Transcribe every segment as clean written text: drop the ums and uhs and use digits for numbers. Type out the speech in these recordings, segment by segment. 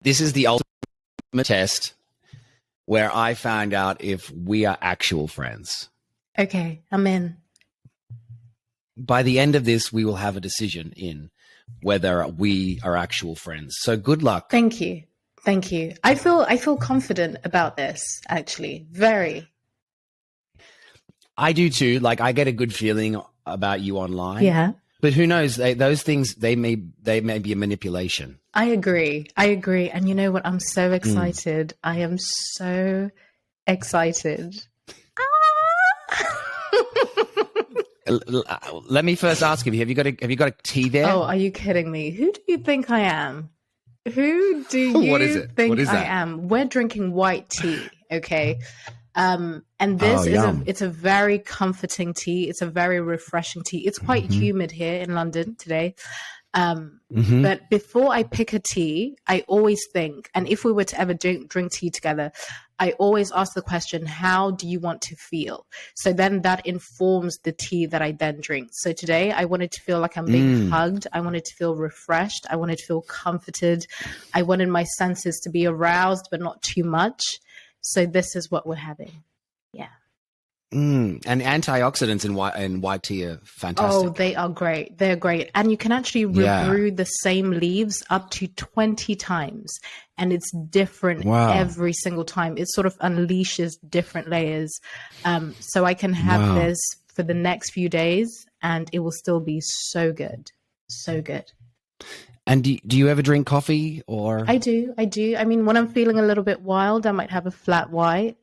This is the ultimate test where I found out if we are actual friends. Okay, I'm in. By the end of this, we will have a decision in whether we are actual friends. So good luck. Thank you. Thank you. I feel confident about this, actually. Very. I do too. Like, I get a good feeling about you online. Yeah. But who knows? Those things, they may be a manipulation. I agree. And you know what? I'm so excited. I am so excited. Let me first ask you: Have you got a tea there? Oh, are you kidding me? Who do you think I am? Who do you What is it? think What is I that? am? We're drinking white tea, okay? And this it's a very comforting tea. It's a very refreshing tea. It's quite humid here in London today. But before I pick a tea, I always think, and if we were to ever drink tea together, I always ask the question, how do you want to feel? So then that informs the tea that I then drink. So today I wanted to feel like I'm being hugged. I wanted to feel refreshed. I wanted to feel comforted. I wanted my senses to be aroused, but not too much. So this is what we're having. Yeah. And antioxidants in white tea are fantastic. Oh, they are great. They're great. And you can actually brew the same leaves up to 20 times. And it's different every single time. It sort of unleashes different layers. So I can have this for the next few days and it will still be so good. So good. And do you ever drink coffee or? I do. I mean, when I'm feeling a little bit wild, I might have a flat white.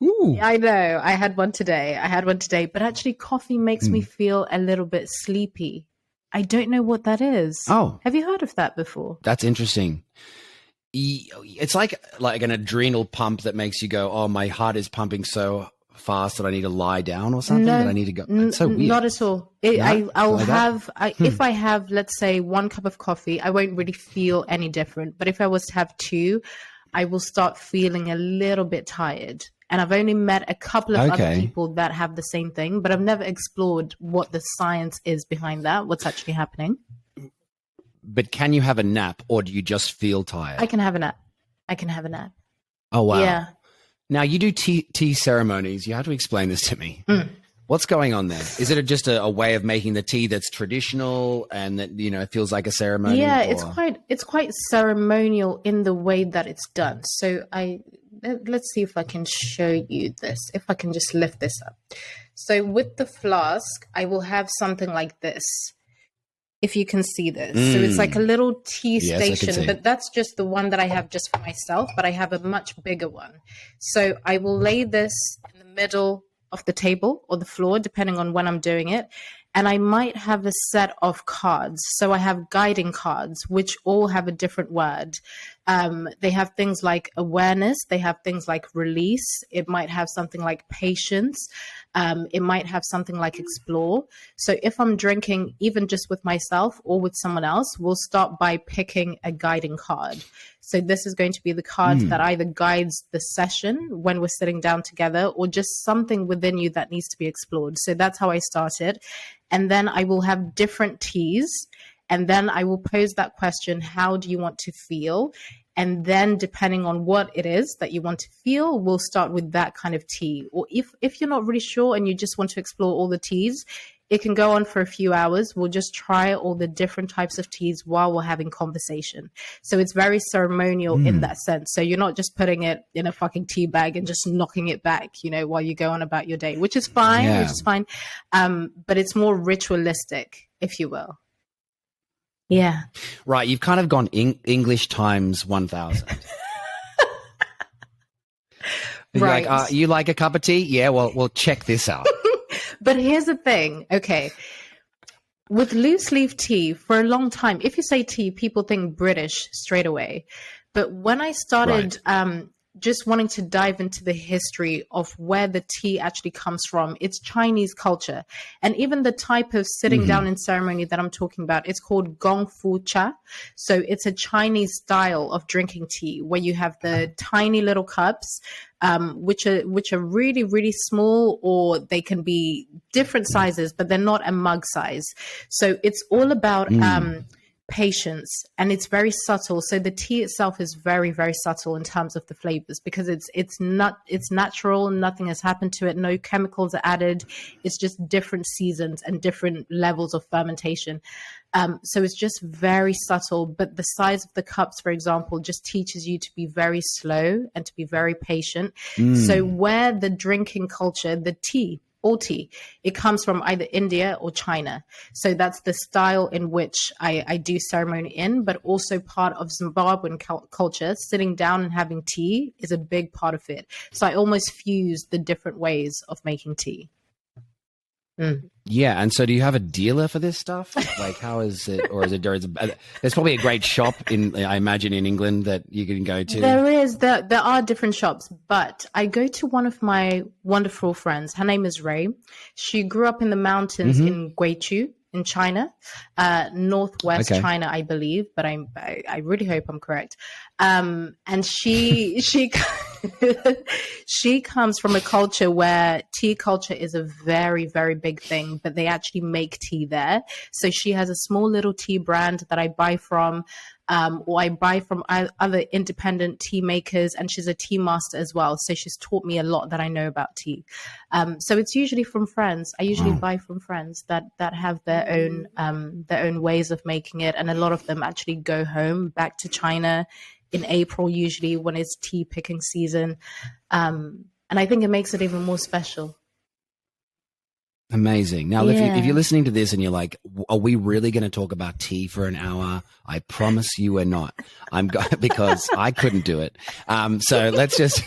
Ooh. I know. I had one today. But actually coffee makes me feel a little bit sleepy. I don't know what that is. Oh. Have you heard of that before? That's interesting. It's like an adrenal pump that makes you go, oh, my heart is pumping so fast that I need to lie down or something, that I need to go. It's so weird. Not at all. If I have, let's say, 1 cup of coffee, I won't really feel any different. But if I was to have 2, I will start feeling a little bit tired. And I've only met a couple of other people that have the same thing, but I've never explored what the science is behind that, what's actually happening. But can you have a nap or do you just feel tired? I can have a nap. Oh, wow. Yeah. Now, you do tea ceremonies. You have to explain this to me. What's going on there? Is it just a way of making the tea that's traditional and that, it feels like a ceremony? Yeah, it's quite ceremonial in the way that it's done. So let's see if I can show you this, if I can just lift this up. So with the flask, I will have something like this, if you can see this. So it's like a little tea station, but that's just the one that I have just for myself, but I have a much bigger one. So I will lay this in the middle of the table or the floor, depending on when I'm doing it. And I might have a set of cards. So I have guiding cards, which all have a different word. They have things like awareness. They have things like release. It might have something like patience. It might have something like explore. So if I'm drinking, even just with myself or with someone else, we'll start by picking a guiding card. So this is going to be the card that either guides the session when we're sitting down together or just something within you that needs to be explored. So that's how I started. And then I will have different teas. And then I will pose that question, how do you want to feel? And then depending on what it is that you want to feel, we'll start with that kind of tea. Or if you're not really sure and you just want to explore all the teas, it can go on for a few hours. We'll just try all the different types of teas while we're having conversation. So it's very ceremonial in that sense. So you're not just putting it in a fucking tea bag and just knocking it back, while you go on about your day, which is fine, but it's more ritualistic, if you will. Yeah. Right. You've kind of gone English times 1,000. Right. Like, you like a cup of tea? Yeah. Well, we'll check this out. But here's the thing. Okay. With loose leaf tea, for a long time, if you say tea, people think British straight away. But when I started just wanting to dive into the history of where the tea actually comes from, it's Chinese culture. And even the type of sitting down in ceremony that I'm talking about, it's called gong fu cha. So it's a Chinese style of drinking tea where you have the tiny little cups, which are really, really small, or they can be different sizes, but they're not a mug size. So it's all about patience, and it's very subtle. So the tea itself is very, very subtle in terms of the flavors, because it's natural. Nothing has happened to it. No chemicals are added. It's just different seasons and different levels of fermentation. So it's just very subtle, but the size of the cups, for example, just teaches you to be very slow and to be very patient. So where the drinking culture, the tea, all tea, it comes from either India or China. So that's the style in which I do ceremony in, but also part of Zimbabwean culture, sitting down and having tea is a big part of it. So I almost fuse the different ways of making tea. Yeah, and so do you have a dealer for this stuff? Like, how is it, or is it? There's probably a great shop I imagine, in England that you can go to. There are different shops, but I go to one of my wonderful friends. Her name is Ray. She grew up in the mountains in Guizhou in China, northwest China, I believe, but I really hope I'm correct. And she she comes from a culture where tea culture is a very, very big thing, but they actually make tea there. So she has a small little tea brand that I buy from, or I buy from other independent tea makers, and she's a tea master as well. So she's taught me a lot that I know about tea. So it's usually from friends. I usually buy from friends that have their own ways of making it, and a lot of them actually go home back to China in April, usually when it's tea picking season. And I think it makes it even more special. Amazing. Now, if you're listening to this and you're like, are we really going to talk about tea for an hour? I promise you we're not. Because I couldn't do it. So let's just,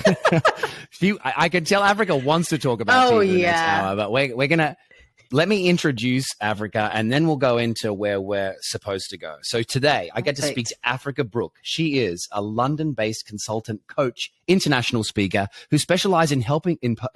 I can tell Africa wants to talk about tea for the next hour, but we're going to, let me introduce Africa, and then we'll go into where we're supposed to go. So today I get to speak to Africa Brooke. She is a London-based consultant, coach, international speaker who specializes in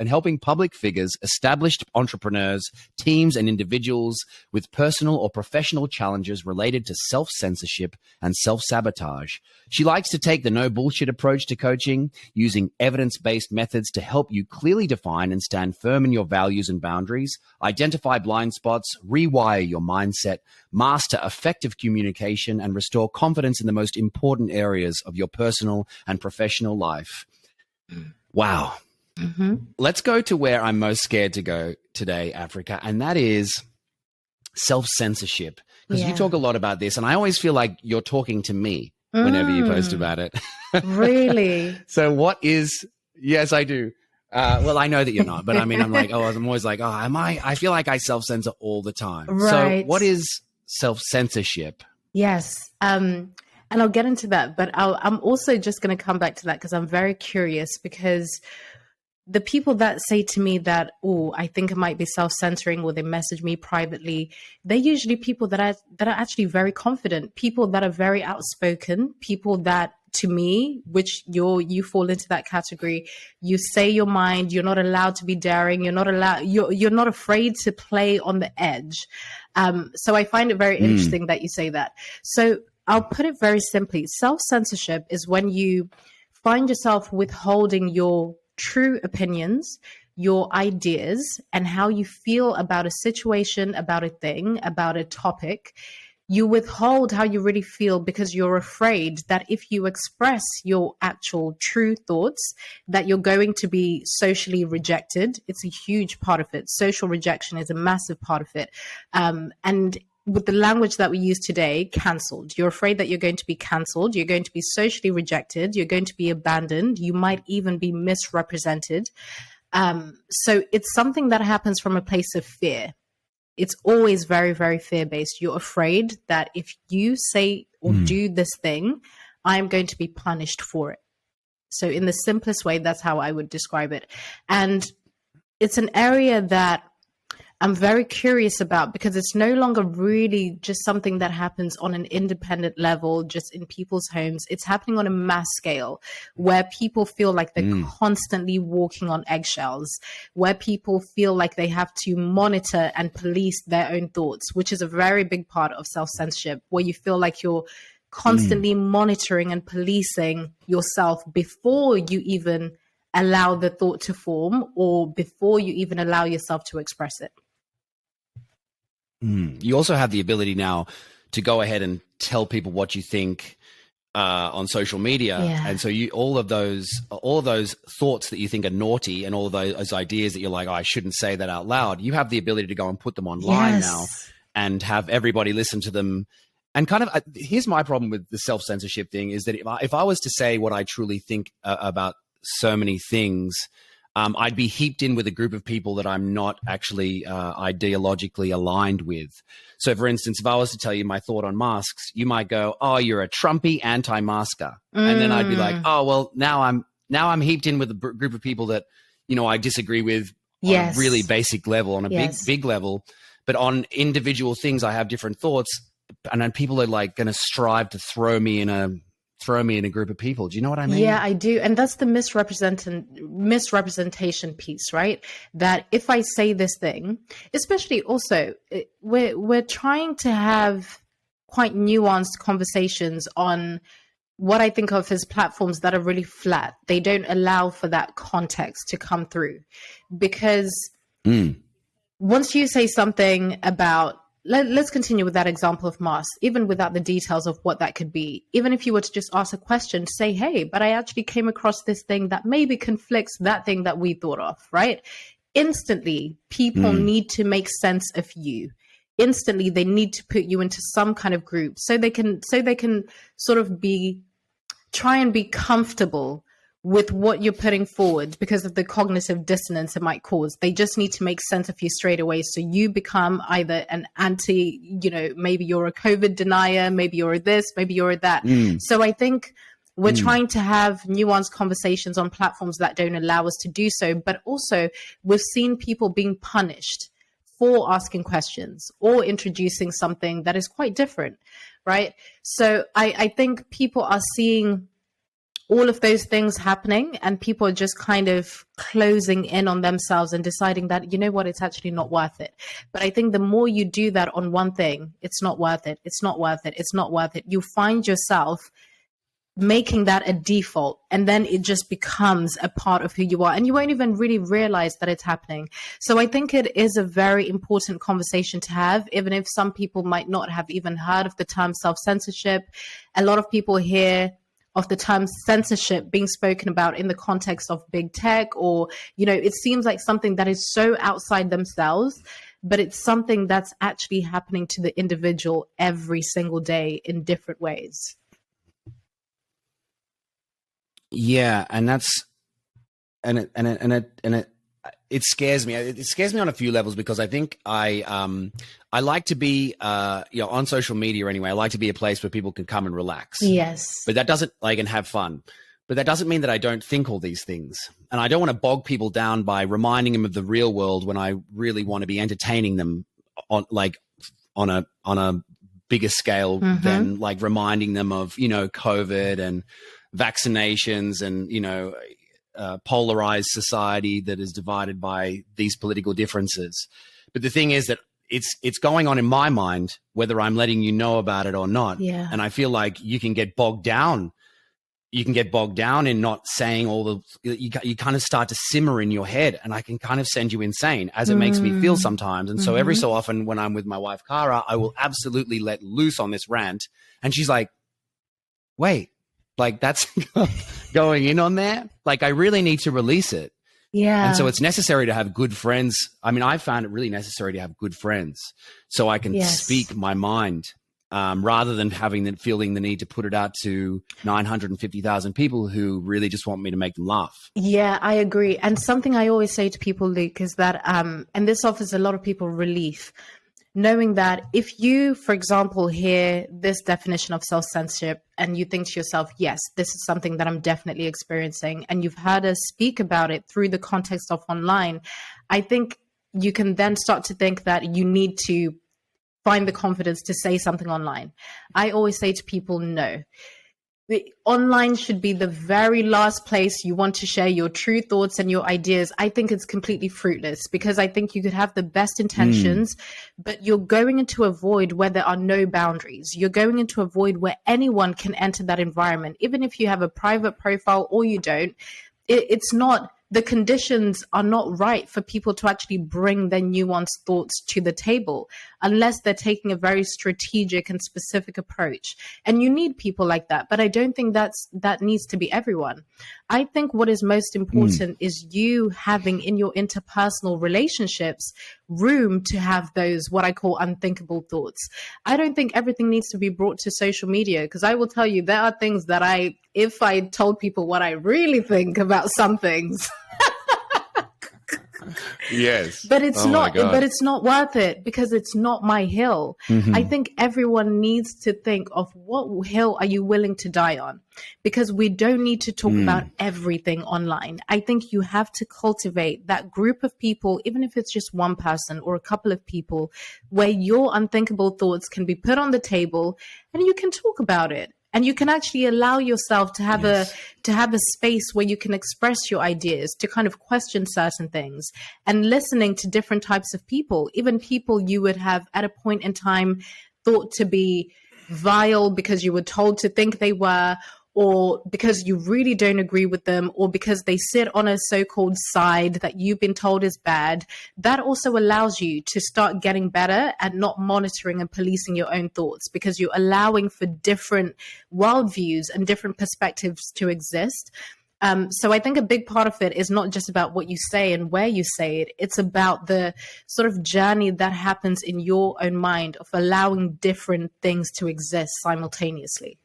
helping public figures, established entrepreneurs, teams, and individuals with personal or professional challenges related to self-censorship and self-sabotage. She likes to take the no bullshit approach to coaching, using evidence-based methods to help you clearly define and stand firm in your values and boundaries, identify blind spots, rewire your mindset, master effective communication, and restore confidence in the most important areas of your personal and professional life. Wow. Let's go to where I'm most scared to go today, Africa, and that is self-censorship. Because you talk a lot about this, and I always feel like you're talking to me whenever you post about it. Really? So what is, yes, I do. Well, I know that you're not, but I mean, I'm always like, am I? I feel like I self-censor all the time. Right. So what is self-censorship? Yes. And I'll get into that, but I'm also just going to come back to that because I'm very curious, because the people that say to me that, oh, I think it might be self-censoring, or they message me privately, they're usually people that are actually very confident, people that are very outspoken, people that, to me, which you fall into that category, you say your mind, you're not allowed to be daring, you're not afraid to play on the edge. So I find it very interesting that you say that. So I'll put it very simply. Self-censorship is when you find yourself withholding your true opinions, your ideas, and how you feel about a situation, about a thing, about a topic. You withhold how you really feel because you're afraid that if you express your actual true thoughts, that you're going to be socially rejected. It's a huge part of it. Social rejection is a massive part of it. And with the language that we use today, cancelled. You're afraid that you're going to be cancelled. You're going to be socially rejected. You're going to be abandoned. You might even be misrepresented. So it's something that happens from a place of fear. It's always very, very fear-based. You're afraid that if you say or do this thing, I'm going to be punished for it. So in the simplest way, that's how I would describe it. And it's an area that I'm very curious about, because it's no longer really just something that happens on an independent level, just in people's homes. It's happening on a mass scale where people feel like they're constantly walking on eggshells, where people feel like they have to monitor and police their own thoughts, which is a very big part of self-censorship, where you feel like you're constantly monitoring and policing yourself before you even allow the thought to form, or before you even allow yourself to express it. You also have the ability now to go ahead and tell people what you think on social media. Yeah. And so all of those thoughts that you think are naughty and all of those ideas that you're like, oh, I shouldn't say that out loud, you have the ability to go and put them online now and have everybody listen to them. And kind of, here's my problem with the self-censorship thing is that if I was to say what I truly think about so many things, I'd be heaped in with a group of people that I'm not actually ideologically aligned with. So, for instance, if I was to tell you my thought on masks, you might go, "Oh, you're a Trumpy anti-masker," and then I'd be like, "Oh, well, now I'm heaped in with a group of people that I disagree with on a really basic level, on a big level, but on individual things I have different thoughts, and then people are like going to strive to throw me in a group of people." Do you know what I mean? Yeah, I do. And that's the misrepresentation piece, right? That if I say this thing, especially also, we're trying to have quite nuanced conversations on what I think of as platforms that are really flat. They don't allow for that context to come through. Because once you say something about, let's continue with that example of masks, even without the details of what that could be. Even if you were to just ask a question, say, hey, but I actually came across this thing that maybe conflicts that thing that we thought of, right? Instantly, people need to make sense of you. Instantly, they need to put you into some kind of group so they can sort of try and be comfortable with what you're putting forward because of the cognitive dissonance it might cause. They just need to make sense of you straight away. So you become either an maybe you're a COVID denier, maybe you're this, maybe you're that. So I think we're trying to have nuanced conversations on platforms that don't allow us to do so. But also we've seen people being punished for asking questions or introducing something that is quite different, right? So I think people are seeing all of those things happening and people are just kind of closing in on themselves and deciding that, you know what, it's actually not worth it. But I think the more you do that on one thing, it's not worth it, it's not worth it, it's not worth it, you find yourself making that a default, and then it just becomes a part of who you are and you won't even really realize that it's happening. So I think it is a very important conversation to have, even if some people might not have even heard of the term self-censorship. A lot of people hear of the term censorship being spoken about in the context of big tech, or, it seems like something that is so outside themselves, but it's something that's actually happening to the individual every single day in different ways. Yeah. And it scares me. It scares me on a few levels because I think I like to be, on social media anyway, I like to be a place where people can come and relax. Yes. But that doesn't and have fun. But that doesn't mean that I don't think all these things. And I don't want to bog people down by reminding them of the real world when I really want to be entertaining them on a bigger scale than reminding them of, COVID and vaccinations and, polarized society that is divided by these political differences. But the thing is that it's going on in my mind, whether I'm letting you know about it or not. Yeah. And I feel like you can get bogged down. You can get bogged down in not saying you kind of start to simmer in your head, and I can kind of send you insane, as it makes me feel sometimes. And so every so often when I'm with my wife, Cara, I will absolutely let loose on this rant. And she's like, wait, that's going in on there. I really need to release it. Yeah. And so it's necessary to have good friends. I mean, I found it really necessary to have good friends so I can speak my mind rather than feeling the need to put it out to 950,000 people who really just want me to make them laugh. Yeah, I agree. And something I always say to people, Luke, is that, and this offers a lot of people relief, knowing that if you, for example, hear this definition of self-censorship and you think to yourself, yes, this is something that I'm definitely experiencing, and you've heard us speak about it through the context of online, I think you can then start to think that you need to find the confidence to say something online. I always say to people, no. The online should be the very last place you want to share your true thoughts and your ideas. I think it's completely fruitless because I think you could have the best intentions, but you're going into a void where there are no boundaries. You're going into a void where anyone can enter that environment, even if you have a private profile or you don't. It's not the conditions are not right for people to actually bring their nuanced thoughts to the table unless they're taking a very strategic and specific approach. And you need people like that. But I don't think that needs to be everyone. I think what is most important is you having in your interpersonal relationships room to have those, what I call unthinkable thoughts. I don't think everything needs to be brought to social media, because I will tell you, there are things that if I told people what I really think about some things, yes, but it's not worth it, because it's not my hill. I think everyone needs to think of what hill are you willing to die on, because we don't need to talk about everything online. I think you have to cultivate that group of people, even if it's just one person or a couple of people, where your unthinkable thoughts can be put on the table and you can talk about it. And you can actually allow yourself to have a space where you can express your ideas, to kind of question certain things, and listening to different types of people, even people you would have at a point in time thought to be vile because you were told to think they were, or because you really don't agree with them, or because they sit on a so-called side that you've been told is bad. That also allows you to start getting better at not monitoring and policing your own thoughts, because you're allowing for different worldviews and different perspectives to exist. So I think a big part of it is not just about what you say and where you say it. It's about the sort of journey that happens in your own mind of allowing different things to exist simultaneously.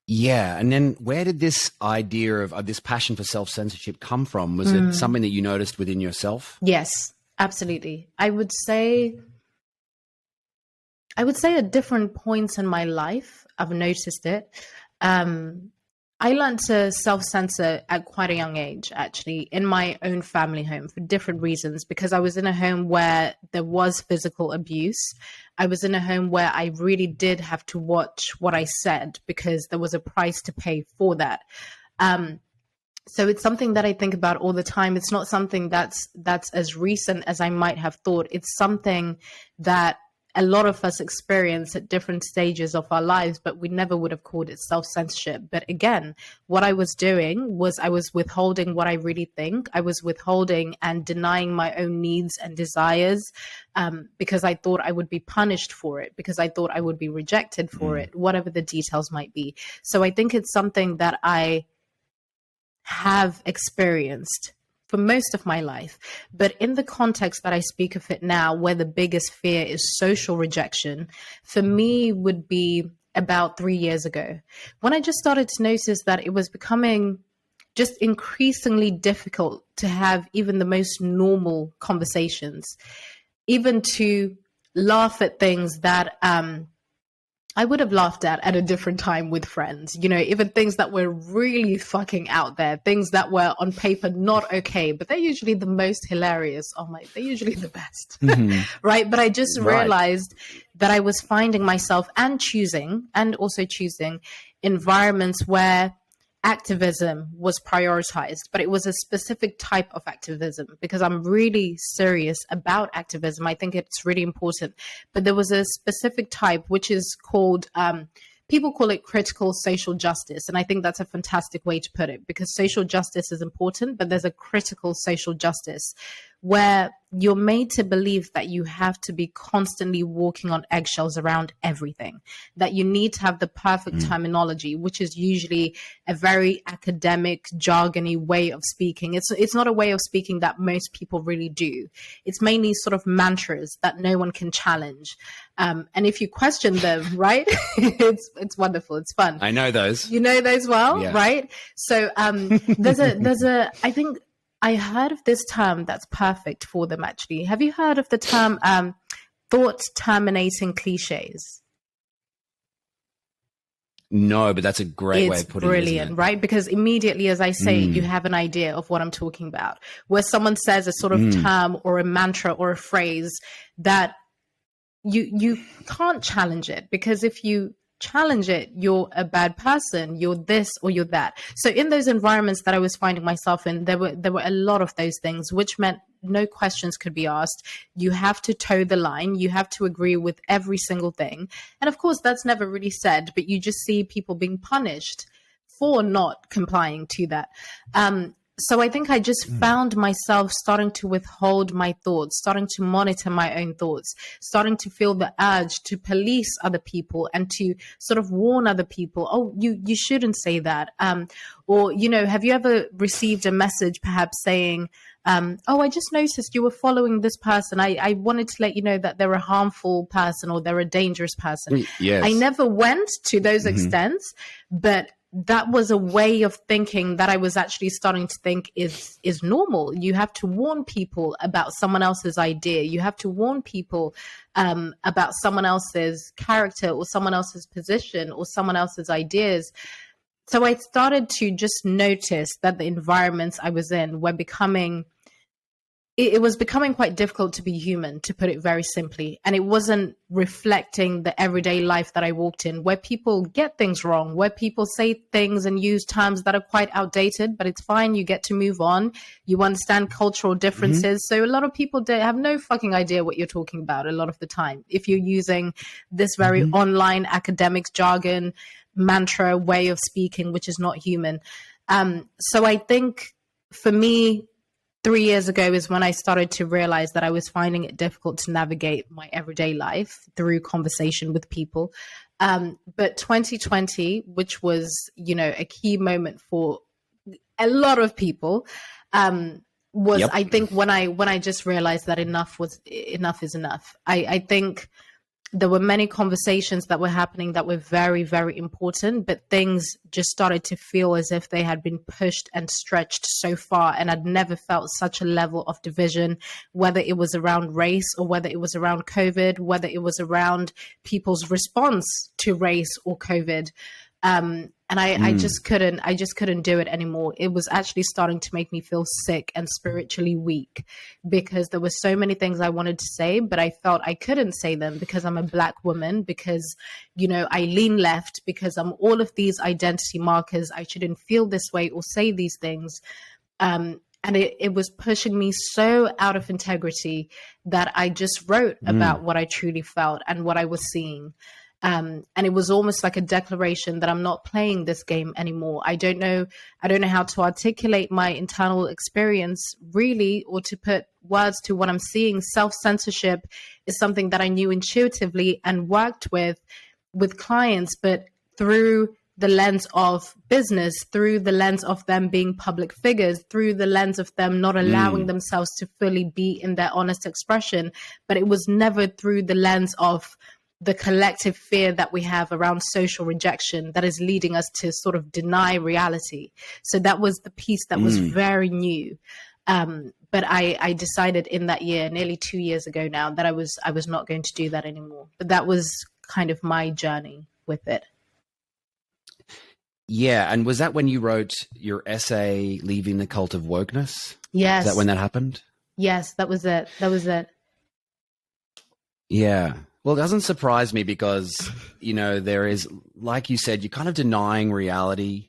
Yeah. And then where did this idea of this passion for self-censorship come from? Was it something that you noticed within yourself? Yes, absolutely. I would say at different points in my life, I've noticed it. I learned to self-censor at quite a young age, actually, in my own family home for different reasons, because I was in a home where there was physical abuse. I was in a home where I really did have to watch what I said, because there was a price to pay for that. So it's something that I think about all the time. It's not something that's as recent as I might have thought. It's something that a lot of us experience at different stages of our lives, but we never would have called it self-censorship. But again, what I was doing was I was withholding what I really think. I was withholding and denying my own needs and desires, because I thought I would be punished for it, because I thought I would be rejected for it, whatever the details might be. So I think it's something that I have experienced for most of my life. But in the context that I speak of it now, where the biggest fear is social rejection, for me would be about 3 years ago, when I just started to notice that it was becoming just increasingly difficult to have even the most normal conversations, even to laugh at things that I would have laughed at a different time with friends, even things that were really fucking out there, things that were on paper not okay, but they're usually the most hilarious. They're usually the best, right? But I just realized that I was finding myself and also choosing environments where activism was prioritized, but it was a specific type of activism, because I'm really serious about activism. I think it's really important. But there was a specific type, which is called, people call it critical social justice. And I think that's a fantastic way to put it, because social justice is important, but there's a critical social justice where you're made to believe that you have to be constantly walking on eggshells around everything, that you need to have the perfect terminology, which is usually a very academic, jargony way of speaking. It's not a way of speaking that most people really do. It's mainly sort of mantras that no one can challenge. And if you question them, right, it's wonderful. It's fun. I know those. You know those well, yeah. Right? So I think I heard of this term that's perfect for them, actually. Have you heard of the term thought terminating cliches? No, but that's a great way of putting it. It's brilliant, right? Because immediately, as I say, you have an idea of what I'm talking about. Where someone says a sort of term or a mantra or a phrase that you can't challenge it, because if you challenge it, you're a bad person, you're this or you're that. So in those environments that I was finding myself in, there were a lot of those things, which meant no questions could be asked. You have to toe the line. You have to agree with every single thing. And of course, that's never really said, but you just see people being punished for not complying to that. So I think I just found myself starting to withhold my thoughts, starting to monitor my own thoughts, starting to feel the urge to police other people and to sort of warn other people, oh, you shouldn't say that. Or, you know, have you ever received a message perhaps saying, oh, I just noticed you were following this person. I wanted to let you know that they're a harmful person or they're a dangerous person. Yes. I never went to those extents, but that was a way of thinking that I was actually starting to think is normal. You have to warn people about someone else's idea. You have to warn people about someone else's character or someone else's position or someone else's ideas. So I started to just notice that the environments I was in were becoming, it was becoming quite difficult to be human, to put it very simply. And it wasn't reflecting the everyday life that I walked in, where people get things wrong, where people say things and use terms that are quite outdated, but it's fine. You get to move on. You understand cultural differences. So a lot of people have no fucking idea what you're talking about a lot of the time. If you're using this very online academic jargon, mantra way of speaking, which is not human. So I think for me, 3 years ago is when I started to realize that I was finding it difficult to navigate my everyday life through conversation with people. But 2020, which was, you know, a key moment for a lot of people, was I think when I just realized that enough is enough. I think there were many conversations that were happening that were very, very important, but things just started to feel as if they had been pushed and stretched so far. And I'd never felt such a level of division, whether it was around race or whether it was around COVID, whether it was around people's response to race or COVID. And I just couldn't do it anymore. It was actually starting to make me feel sick and spiritually weak because there were so many things I wanted to say, but I felt I couldn't say them because I'm a Black woman, because, you know, I lean left, because I'm all of these identity markers. I shouldn't feel this way or say these things. And it was pushing me so out of integrity that I just wrote about what I truly felt and what I was seeing. And it was almost like a declaration that I'm not playing this game anymore. I don't know how to articulate my internal experience really, or to put words to what I'm seeing. Self-censorship is something that I knew intuitively and worked with clients, but through the lens of business, through the lens of them being public figures, through the lens of them not allowing themselves to fully be in their honest expression. But it was never through the lens of the collective fear that we have around social rejection that is leading us to sort of deny reality. So that was the piece that was very new. But I decided in that year, nearly 2 years ago now, that I was not going to do that anymore. But that was kind of my journey with it. Yeah. And was that when you wrote your essay, Leaving the Cult of Wokeness? Yes. Is that when that happened? Yes, that was it. Yeah. Well, it doesn't surprise me because, you know, there is, like you said, you're kind of denying reality.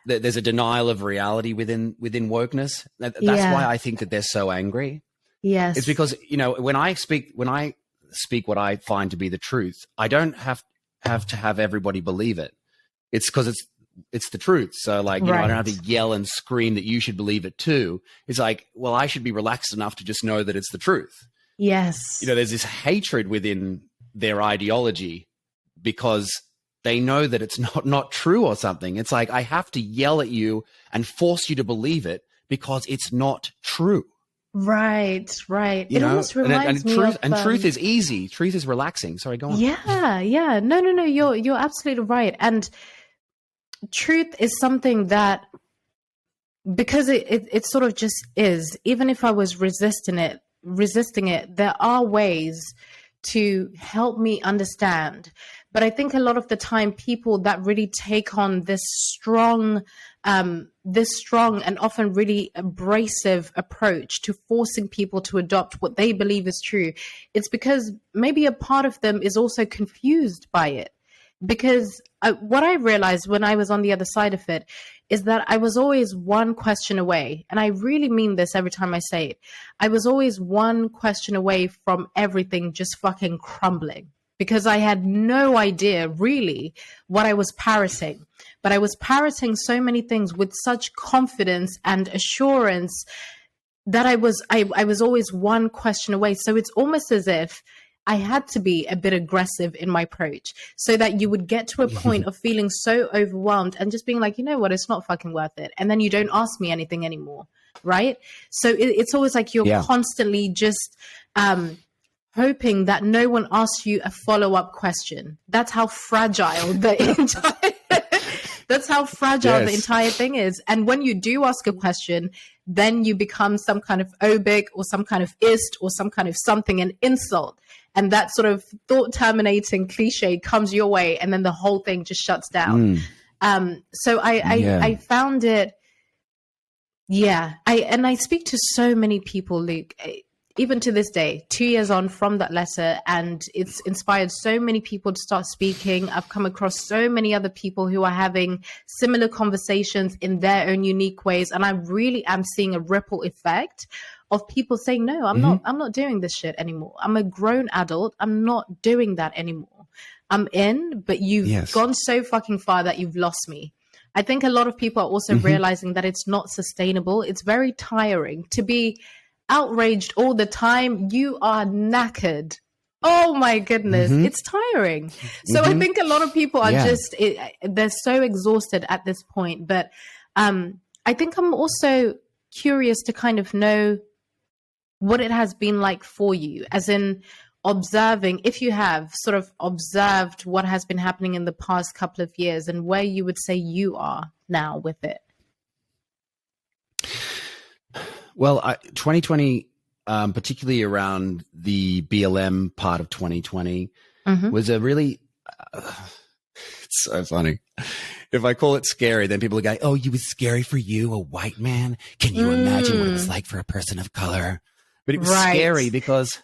Yeah. There's a denial of reality within wokeness. That's why I think that they're so angry. Yes. It's because, you know, when I speak what I find to be the truth, I don't have to have everybody believe it. It's because it's the truth. So like, you know, I don't have to yell and scream that you should believe it too. It's like, well, I should be relaxed enough to just know that it's the truth. Yes. You know, there's this hatred within their ideology because they know that it's not true or something. It's like, I have to yell at you and force you to believe it because it's not true. Right. You know? Almost reminds me of... And truth is easy. Truth is relaxing. Sorry, go on. Yeah. No. You're absolutely right. And truth is something that, because it sort of just is, even if I was resisting it, there are ways to help me understand. But I think a lot of the time people that really take on this strong and often really abrasive approach to forcing people to adopt what they believe is true, it's because maybe a part of them is also confused by it. Because what I realized when I was on the other side of it is that I was always one question away. And I really mean this every time I say it. I was always one question away from everything just fucking crumbling. because I had no idea really what I was parroting. But I was parroting so many things with such confidence and assurance that I was always one question away. So it's almost as if I had to be a bit aggressive in my approach so that you would get to a point of feeling so overwhelmed and just being like, you know what, it's not fucking worth it. And then you don't ask me anything anymore. Right. So it's always like you're constantly just hoping that no one asks you a follow-up question. That's how fragile the entire thing is. And when you do ask a question, then you become some kind of obic or some kind of ist or some kind of something, an insult. And that sort of thought terminating cliche comes your way, and then the whole thing just shuts down. So I found it, I speak to so many people, Luke, even to this day, 2 years on from that letter, and it's inspired so many people to start speaking. I've come across so many other people who are having similar conversations in their own unique ways. And I really am seeing a ripple effect of people saying, no, I'm not doing this shit anymore. I'm a grown adult. I'm not doing that anymore. I'm in, but you've gone so fucking far that you've lost me. I think a lot of people are also realizing that it's not sustainable. It's very tiring to be outraged all the time. You are knackered. Oh my goodness. It's tiring. So I think a lot of people are they're so exhausted at this point. But I think I'm also curious to kind of know what it has been like for you, as in observing, if you have sort of observed what has been happening in the past couple of years, and where you would say you are now with it. Well, 2020, particularly around the BLM part of 2020, was a really, it's so funny. If I call it scary, then people are going, oh, you was scary for you, a white man? Can you imagine what it was like for a person of color? But it was scary because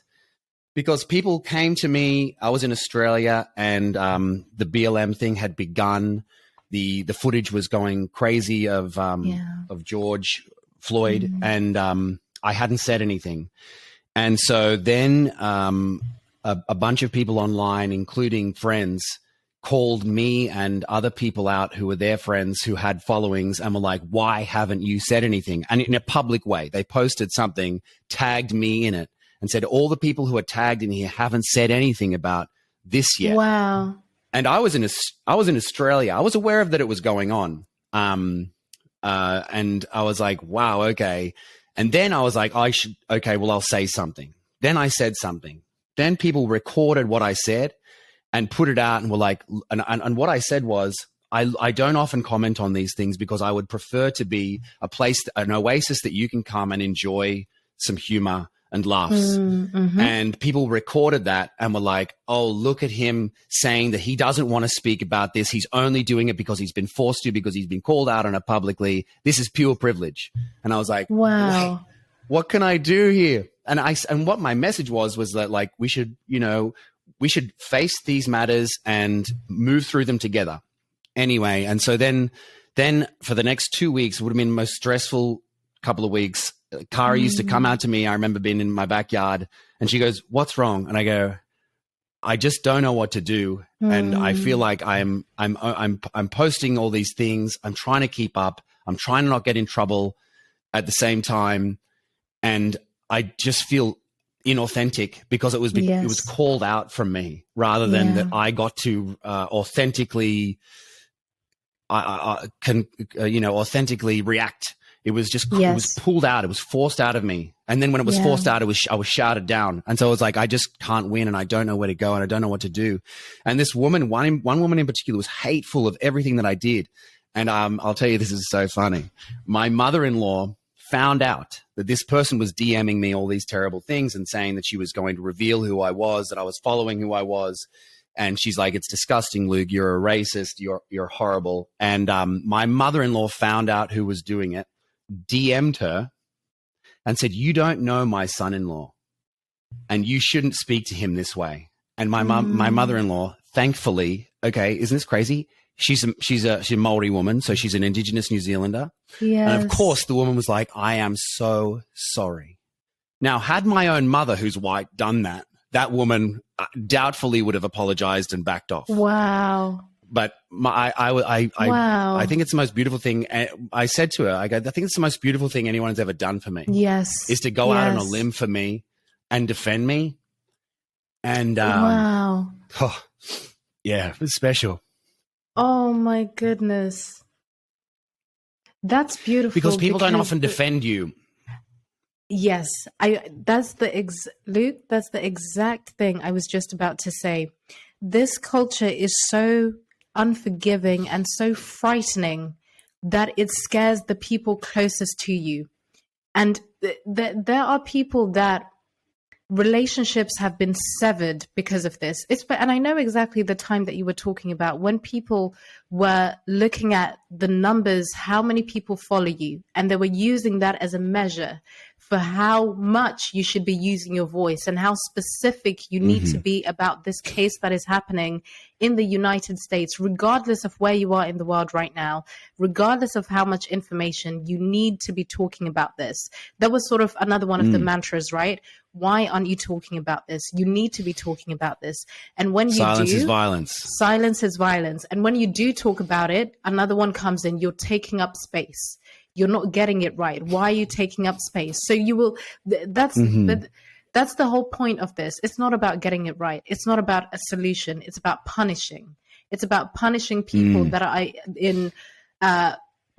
people came to me. I was in Australia, and the BLM thing had begun. The footage was going crazy of George Floyd, and I hadn't said anything. And so then a bunch of people online, including friends, called me and other people out who were their friends who had followings, and were like, why haven't you said anything? And in a public way, they posted something, tagged me in it, and said, all the people who are tagged in here haven't said anything about this yet. Wow. And I was in Australia. I was aware of that it was going on. And I was like, wow, okay. And then I was like, I'll say something. Then I said something. Then people recorded what I said and put it out, and were like, and what I said was, I don't often comment on these things because I would prefer to be a place, an oasis that you can come and enjoy some humor and laughs. And people recorded that and were like, oh, look at him saying that he doesn't want to speak about this. He's only doing it because he's been forced to, because he's been called out on it publicly. This is pure privilege. And I was like, wow, what can I do here? And what my message was that, like, we should face these matters and move through them together. Anyway. And so then for the next 2 weeks, it would have been the most stressful couple of weeks. Kara used to come out to me. I remember being in my backyard, and she goes, what's wrong? And I go, I just don't know what to do. And I feel like I'm posting all these things. I'm trying to keep up. I'm trying to not get in trouble at the same time. And I just feel inauthentic because it was called out from me, rather than that I got to authentically authentically react. It was just, it was pulled out. It was forced out of me. And then when it was forced out, I was shouted down. And so I was like, I just can't win, and I don't know where to go, and I don't know what to do. And this woman, one woman in particular, was hateful of everything that I did. And I'll tell you, this is so funny. My mother-in-law found out that this person was DMing me all these terrible things and saying that she was going to reveal who I was, that I was following who I was. And she's like, it's disgusting, Luke. You're a racist. You're horrible. And my mother-in-law found out who was doing it, DM'd her and said, you don't know my son-in-law, and you shouldn't speak to him this way. And my mother-in-law, thankfully, okay, isn't this crazy? She's a Maori woman, so she's an Indigenous New Zealander. Yes. And of course, the woman was like, I am so sorry. Now, had my own mother, who's white, done that, that woman, doubtfully would have apologized and backed off. Wow. But Wow. I think it's the most beautiful thing. I said to her, I think it's the most beautiful thing anyone's ever done for me. Yes. Is to go out on a limb for me and defend me. And wow. Oh, yeah, it was special. Oh my goodness. That's beautiful. Because people don't often defend you. Yes, Luke, that's the exact thing I was just about to say. This culture is so unforgiving and so frightening that it scares the people closest to you. And there are people that relationships have been severed because of this. And I know exactly the time that you were talking about, when people were looking at the numbers, how many people follow you, and they were using that as a measure for how much you should be using your voice and how specific you need to be about this case that is happening in the United States, regardless of where you are in the world right now, regardless of how much information you need to be talking about this. That was sort of another one of the mantras, right? Why aren't you talking about this? You need to be talking about this. And when you silence do, is violence. Silence is violence. And when you do talk about it, another one comes in, you're taking up space. You're not getting it right. Why are you taking up space? So you will, that's the whole point of this. It's not about getting it right. It's not about a solution. It's about punishing. It's about punishing people that are in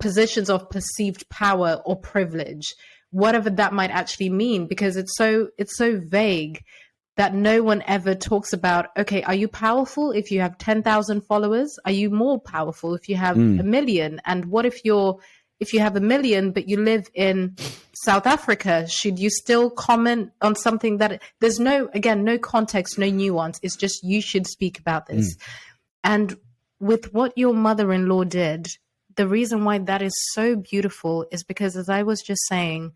positions of perceived power or privilege, whatever that might actually mean, because it's so vague that no one ever talks about, okay, are you powerful if you have 10,000 followers? Are you more powerful if you have 1 million? And what if you have 1 million, but you live in South Africa? Should you still comment on something that there's no context, no nuance? It's just, you should speak about this. And with what your mother-in-law did, the reason why that is so beautiful is because, as I was just saying,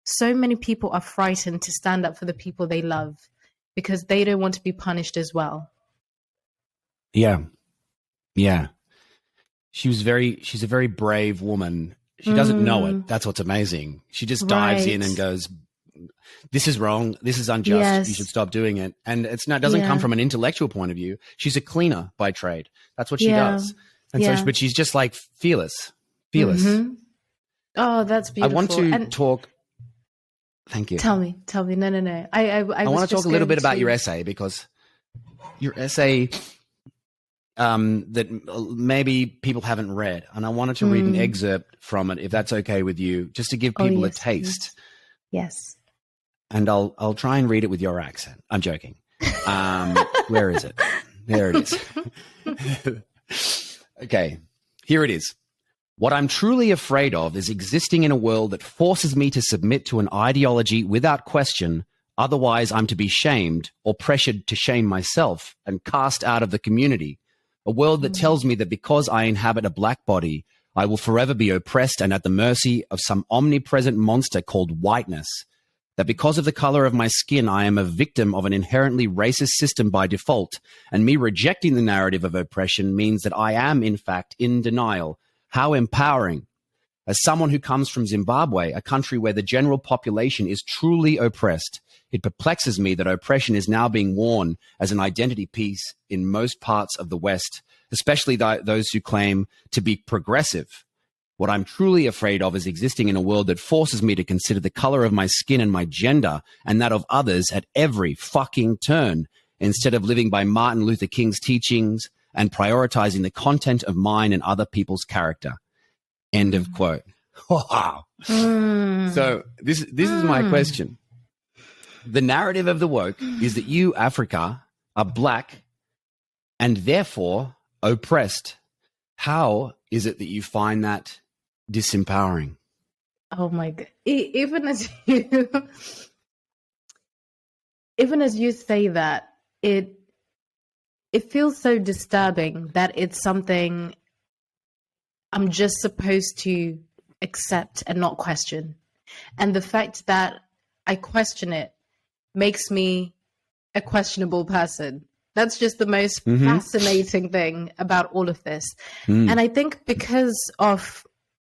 so many people are frightened to stand up for the people they love because they don't want to be punished as well. Yeah. Yeah. She's a very brave woman. She doesn't know it. That's what's amazing. She just dives in and goes, this is wrong. This is unjust. Yes. You should stop doing it. And it doesn't come from an intellectual point of view. She's a cleaner by trade. That's what she does. And so, but she's just like fearless. Oh, that's beautiful. I want to talk. Thank you. Tell me. No. I want to talk a little bit about your essay, because your essay that maybe people haven't read, and I wanted to read an excerpt from it, if that's okay with you, just to give people a taste. Yes. And I'll try and read it with your accent. I'm joking. Where is it? There it is. Okay, here it is. What I'm truly afraid of is existing in a world that forces me to submit to an ideology without question. Otherwise, I'm to be shamed or pressured to shame myself and cast out of the community. A world that tells me that because I inhabit a black body, I will forever be oppressed and at the mercy of some omnipresent monster called whiteness. That because of the color of my skin, I am a victim of an inherently racist system by default, and me rejecting the narrative of oppression means that I am, in fact, in denial. How empowering. As someone who comes from Zimbabwe, a country where the general population is truly oppressed, it perplexes me that oppression is now being worn as an identity piece in most parts of the West, especially those who claim to be progressive. What I'm truly afraid of is existing in a world that forces me to consider the color of my skin and my gender and that of others at every fucking turn, instead of living by Martin Luther King's teachings and prioritizing the content of mine and other people's character. End of quote. Wow. So this is my question. The narrative of the woke is that you, Africa, are black and therefore oppressed. How is it that you find that disempowering? Oh my God. Even as you say that, it feels so disturbing that it's something I'm just supposed to accept and not question. And the fact that I question it makes me a questionable person. That's just the most fascinating thing about all of this. And I think because of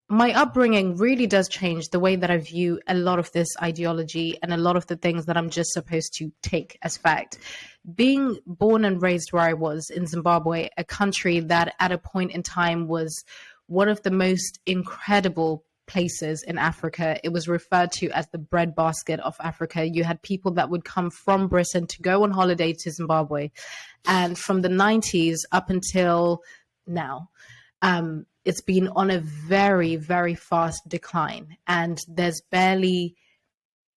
my upbringing really does change the way that I view a lot of this ideology and a lot of the things that I'm just supposed to take as fact. Being born and raised where I was in Zimbabwe, a country that at a point in time was one of the most incredible places in Africa. It was referred to as the breadbasket of Africa. You had people that would come from Britain to go on holiday to Zimbabwe. And from the 90s up until now, it's been on a very, very fast decline, and there's barely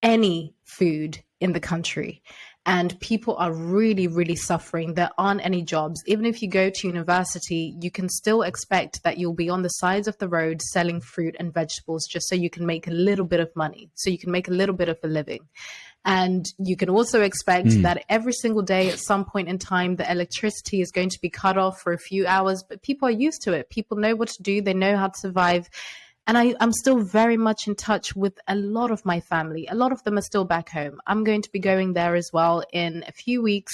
any food in the country. And people are really, really suffering. There aren't any jobs. Even if you go to university, you can still expect that you'll be on the sides of the road selling fruit and vegetables just so you can make a little bit of money, so you can make a little bit of a living. And you can also expect that every single day at some point in time, the electricity is going to be cut off for a few hours, but people are used to it. People know what to do. They know how to survive. And I'm still very much in touch with a lot of my family. A lot of them are still back home. I'm going to be going there as well in a few weeks.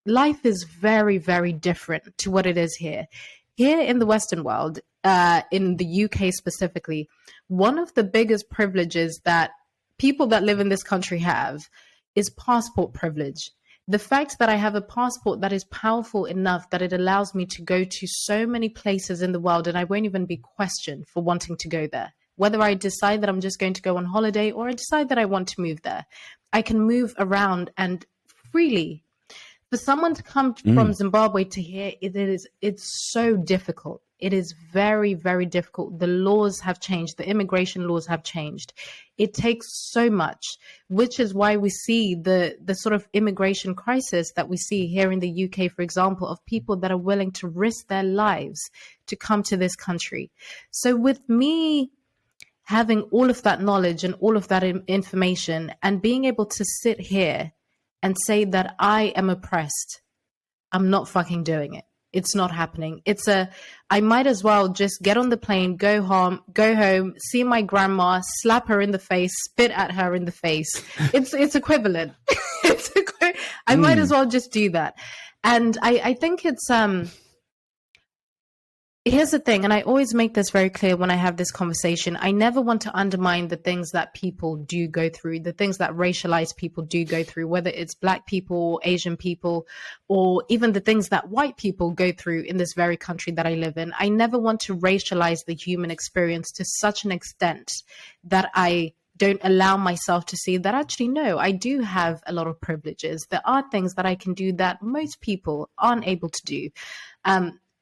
Life is very, very different to what it is here. Here in the Western world, in the UK specifically, one of the biggest privileges that people that live in this country have is passport privilege. The fact that I have a passport that is powerful enough that it allows me to go to so many places in the world, and I won't even be questioned for wanting to go there. Whether I decide that I'm just going to go on holiday or I decide that I want to move there, I can move around and freely. For someone to come from Zimbabwe to here, it's so difficult. It is very, very difficult. The laws have changed. The immigration laws have changed. It takes so much, which is why we see the sort of immigration crisis that we see here in the UK, for example, of people that are willing to risk their lives to come to this country. So with me having all of that knowledge and all of that information and being able to sit here and say that I am oppressed, I'm not fucking doing it. It's not happening. I might as well just get on the plane, go home, see my grandma, slap her in the face, spit at her in the face. It's equivalent. I might as well just do that. And I think here's the thing, and I always make this very clear when I have this conversation. I never want to undermine the things that people do go through, the things that racialized people do go through, whether it's Black people, Asian people, or even the things that white people go through in this very country that I live in. I never want to racialize the human experience to such an extent that I don't allow myself to see that actually, no, I do have a lot of privileges. There are things that I can do that most people aren't able to do.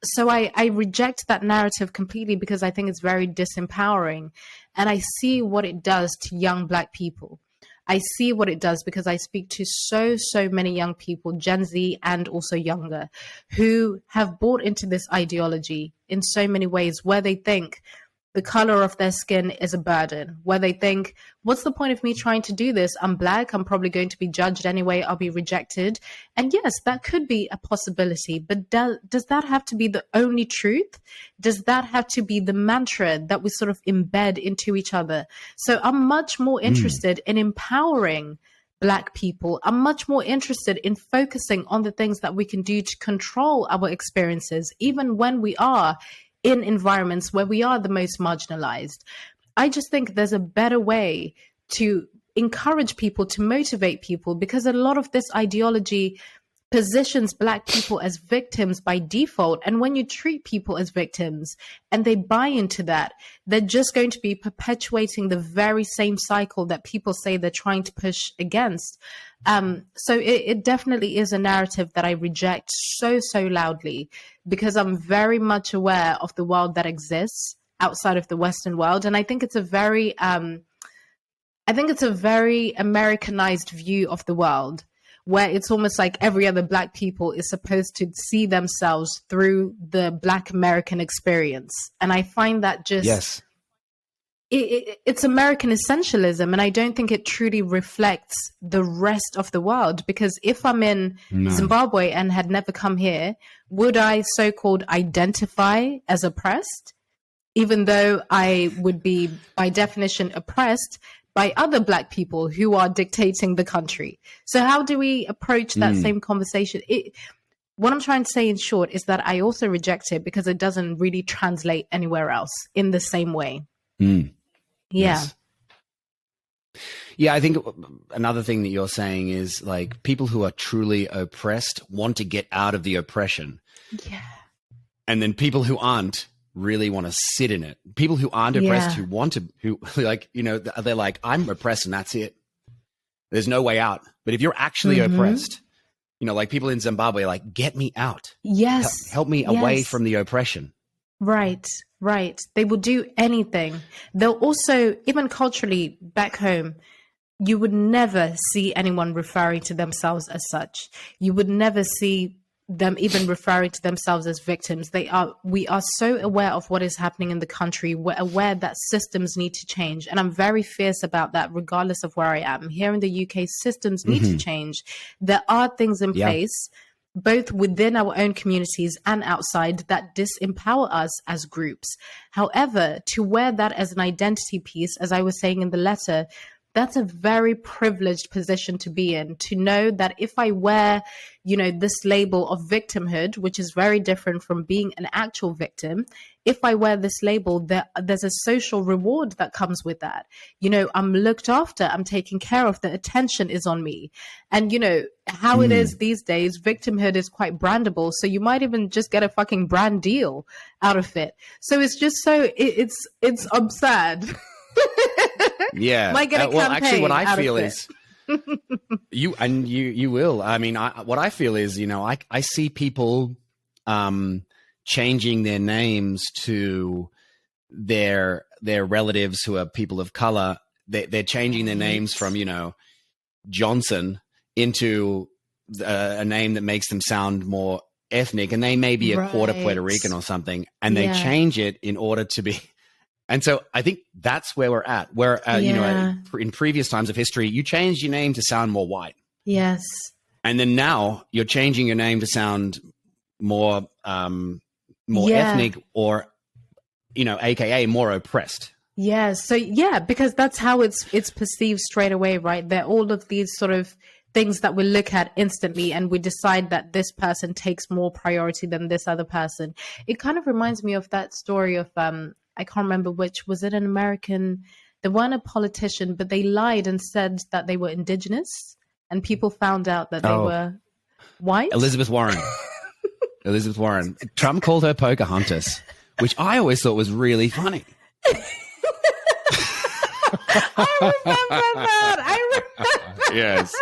So I reject that narrative completely because I think it's very disempowering. And I see what it does to young Black people. I see what it does because I speak to so many young people, Gen Z and also younger, who have bought into this ideology in so many ways, where they think the color of their skin is a burden, where they think, what's the point of me trying to do this? I'm Black. I'm probably going to be judged anyway. I'll be rejected. And yes, that could be a possibility. But does that have to be the only truth? Does that have to be the mantra that we sort of embed into each other? So I'm much more interested in empowering Black people. I'm much more interested in focusing on the things that we can do to control our experiences, even when we are in environments where we are the most marginalized. I just think there's a better way to encourage people, to motivate people, because a lot of this ideology positions Black people as victims by default. And when you treat people as victims and they buy into that, they're just going to be perpetuating the very same cycle that people say they're trying to push against. So it definitely is a narrative that I reject so loudly, because I'm very much aware of the world that exists outside of the Western world. And I think it's a very Americanized view of the world, where it's almost like every other Black people is supposed to see themselves through the Black American experience. And I find that just... Yes. It's American essentialism, and I don't think it truly reflects the rest of the world. Because if I'm in Zimbabwe and had never come here, would I so-called identify as oppressed, even though I would be, by definition, oppressed by other Black people who are dictating the country? So how do we approach that same conversation? what I'm trying to say in short is that I also reject it because it doesn't really translate anywhere else in the same way. Mm. Yeah. Yes. Yeah, I think another thing that you're saying is like people who are truly oppressed want to get out of the oppression. Yeah. And then people who aren't really want to sit in it. People who aren't oppressed, who want to, who like, you know, they're like, I'm oppressed and that's it. There's no way out. But if you're actually oppressed, you know, like people in Zimbabwe, like, get me out. Yes. Help me away from the oppression. Right, right. They will do anything. They'll also, even culturally back home, you would never see anyone referring to themselves as such. You would never see them even referring to themselves as victims. We are so aware of what is happening in the country. We're aware that systems need to change. And I'm very fierce about that, regardless of where I am. Here in the UK, systems need to change. There are things in place, both within our own communities and outside, that disempower us as groups. However, to wear that as an identity piece, as I was saying in the letter, that's a very privileged position to be in, to know that if I wear, you know, this label of victimhood, which is very different from being an actual victim, if I wear this label, there's a social reward that comes with that. You know, I'm looked after, I'm taken care of, the attention is on me. And, you know, how it is these days, victimhood is quite brandable. So you might even just get a fucking brand deal out of it. So it's just it's absurd. Yeah. Might get a well, actually, what I feel is you will. I mean, what I feel is, you know, I see people changing their names to their relatives who are people of color. They're changing their names from, you know, Johnson into a name that makes them sound more ethnic, and they may be a quarter Puerto Rican or something, and they change it in order to be. And so I think that's where we're at. Where, you know, in previous times of history, you changed your name to sound more white. Yes. And then now you're changing your name to sound more ethnic, or, you know, AKA more oppressed. Yeah. So, yeah, because that's how it's perceived straight away, right? There are all of these sort of things that we look at instantly, and we decide that this person takes more priority than this other person. It kind of reminds me of that story of, I can't remember which, was it an American? They weren't a politician, but they lied and said that they were indigenous, and people found out that they were white. Elizabeth Warren. Elizabeth Warren. Trump called her Pocahontas, which I always thought was really funny. I remember that. Yes.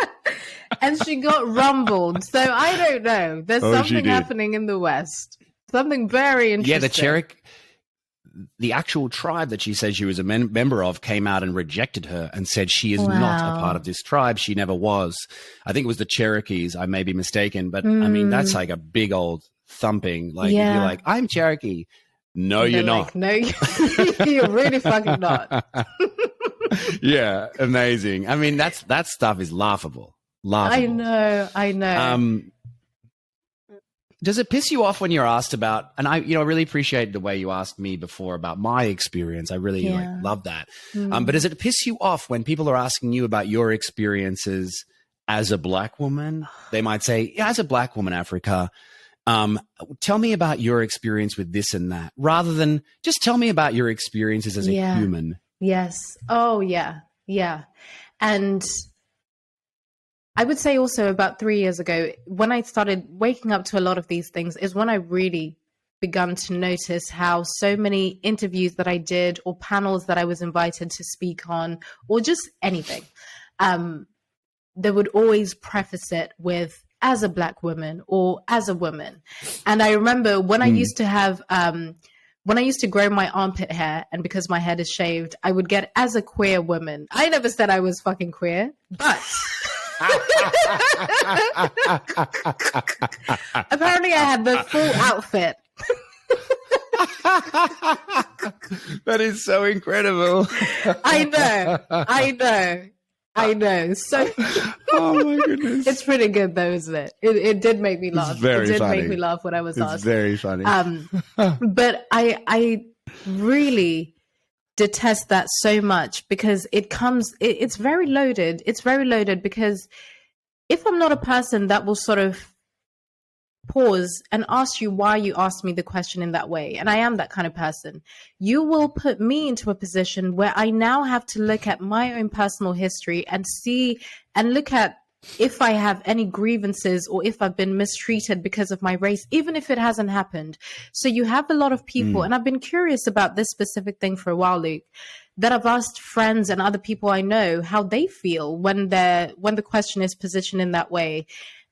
And she got rumbled. So I don't know. There's something happening in the West. Something very interesting. Yeah, the Cherokee. The actual tribe that she said she was a member of came out and rejected her and said she is not a part of this tribe. She never was. I think it was the Cherokees. I may be mistaken, but I mean, that's like a big old thumping. Like, if you're like, I'm Cherokee. No, you're not. No, you're really fucking not. Yeah, amazing. I mean, that stuff is laughable. Laughable. I know. Does it piss you off when you're asked about, and I really appreciate the way you asked me before about my experience. I really love that. But does it piss you off when people are asking you about your experiences as a Black woman? They might say, yeah, as a Black woman, Africa, tell me about your experience with this and that, rather than just tell me about your experiences as a human. Yes. Oh, yeah. Yeah. And I would say also about 3 years ago, when I started waking up to a lot of these things, is when I really begun to notice how so many interviews that I did, or panels that I was invited to speak on, or just anything, they would always preface it with, as a Black woman or as a woman. And I remember when I used to have, when I used to grow my armpit hair, and because my head is shaved, I would get as a queer woman. I never said I was fucking queer, but apparently I had the full outfit. That is so incredible. I know. So, oh my goodness, it's pretty good though, isn't it? It did make me laugh. It did make me laugh when I was asked. It's very funny. But I really detest that so much, because it's very loaded. It's very loaded, because if I'm not a person that will sort of pause and ask you why you asked me the question in that way, and I am that kind of person, you will put me into a position where I now have to look at my own personal history and see and look at if I have any grievances or if I've been mistreated because of my race, even if it hasn't happened. So you have a lot of people, and I've been curious about this specific thing for a while, Luke, that I've asked friends and other people I know how they feel when the question is positioned in that way.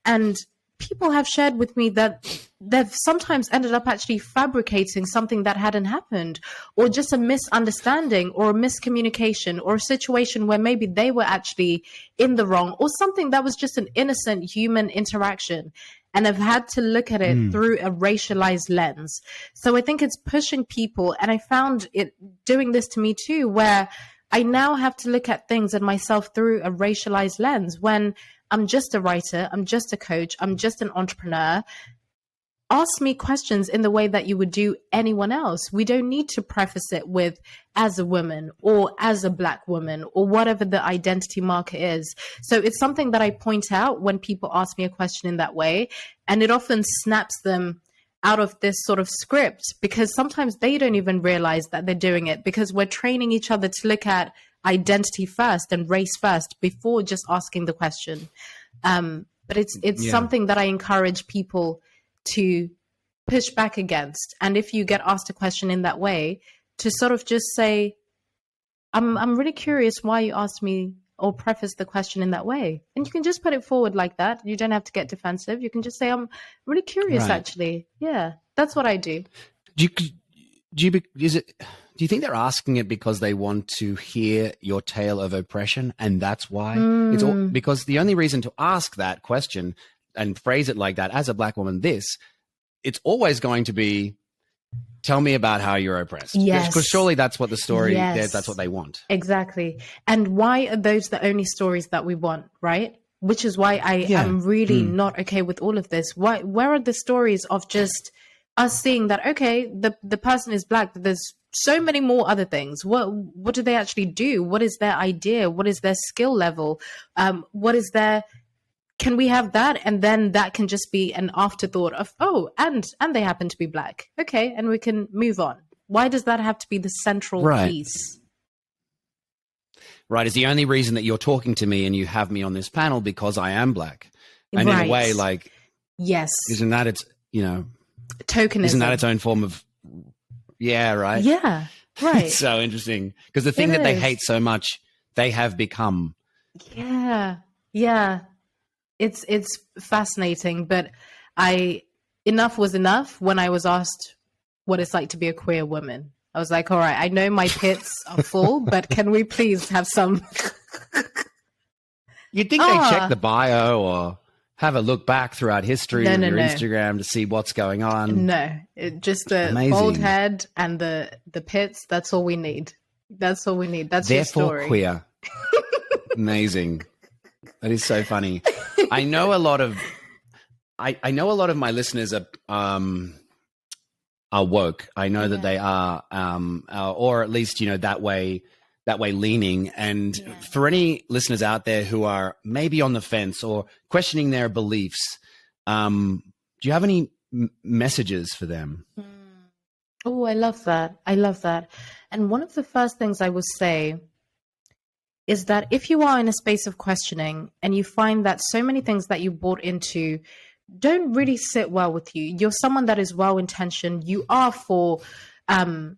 And people have shared with me that they've sometimes ended up actually fabricating something that hadn't happened, or just a misunderstanding or a miscommunication, or a situation where maybe they were actually in the wrong, or something that was just an innocent human interaction, and have had to look at it through a racialized lens. So I think it's pushing people, and I found it doing this to me too, where I now have to look at things and myself through a racialized lens when I'm just a writer, I'm just a coach, I'm just an entrepreneur. Ask me questions in the way that you would do anyone else. We don't need to preface it with as a woman or as a Black woman or whatever the identity marker is. So it's something that I point out when people ask me a question in that way, and it often snaps them out of this sort of script, because sometimes they don't even realize that they're doing it, because we're training each other to look at identity first and race first before just asking the question. But it's something that I encourage people to push back against. And if you get asked a question in that way, to sort of just say, I'm really curious why you asked me, or preface the question in that way. And you can just put it forward like that. You don't have to get defensive. You can just say, I'm really curious, actually. Yeah, that's what I do. Do you think they're asking it because they want to hear your tale of oppression, and that's why? It's all, because the only reason to ask that question and phrase it like that, as a Black woman, it's always going to be, tell me about how you're oppressed. Yes. Because surely that's what the story, that's what they want. Exactly. And why are those the only stories that we want, right? Which is why I am really not okay with all of this. Where are the stories of just us seeing that, okay, the person is Black, but there's so many more other things. What do they actually do? What is their idea? What is their skill level? Can we have that? And then that can just be an afterthought of, oh, and they happen to be Black. Okay, and we can move on. Why does that have to be the central piece? Right. It's the only reason that you're talking to me and you have me on this panel, because I am Black. And in a way, like, yes, isn't that its, tokenism? Isn't that its own form of, right? Yeah, right. It's so interesting, because the thing that they hate so much, they have become. Yeah. It's fascinating, but enough was enough when I was asked what it's like to be a queer woman. I was like, all right, I know my pits are full, but can we please have some? You'd think they check the bio or have a look back throughout history of your Instagram to see what's going on. No, just the bald head and the pits. That's all we need. That's all we need. That's Therefore your story. Queer. Amazing. That is so funny. I know a lot of my listeners are woke. I know that they are, or at least, that way leaning. And for any listeners out there who are maybe on the fence or questioning their beliefs, do you have any messages for them? Oh, I love that. And one of the first things I will say is that if you are in a space of questioning and you find that so many things that you bought into don't really sit well with you, you're someone that is well-intentioned, you are for a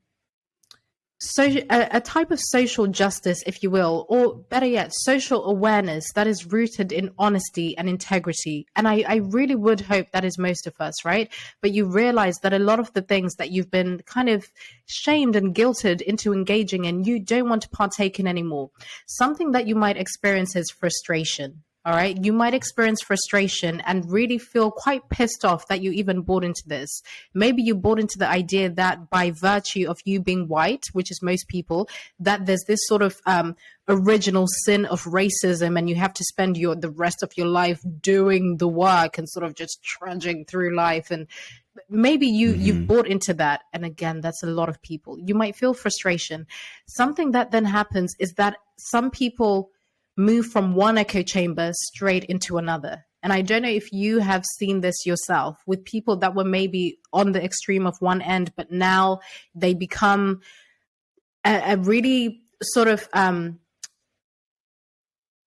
type of social justice, if you will, or better yet, social awareness that is rooted in honesty and integrity. And I really would hope that is most of us, right? But you realize that a lot of the things that you've been kind of shamed and guilted into engaging in, you don't want to partake in anymore. Something that you might experience is frustration. All right. You might experience frustration and really feel quite pissed off that you even bought into this. Maybe you bought into the idea that by virtue of you being white, which is most people, that there's this sort of original sin of racism, and you have to spend the rest of your life doing the work and sort of just trudging through life. And maybe you've bought into that. And again, that's a lot of people. You might feel frustration. Something that then happens is that some people move from one echo chamber straight into another. And I don't know if you have seen this yourself with people that were maybe on the extreme of one end, but now they become a really sort of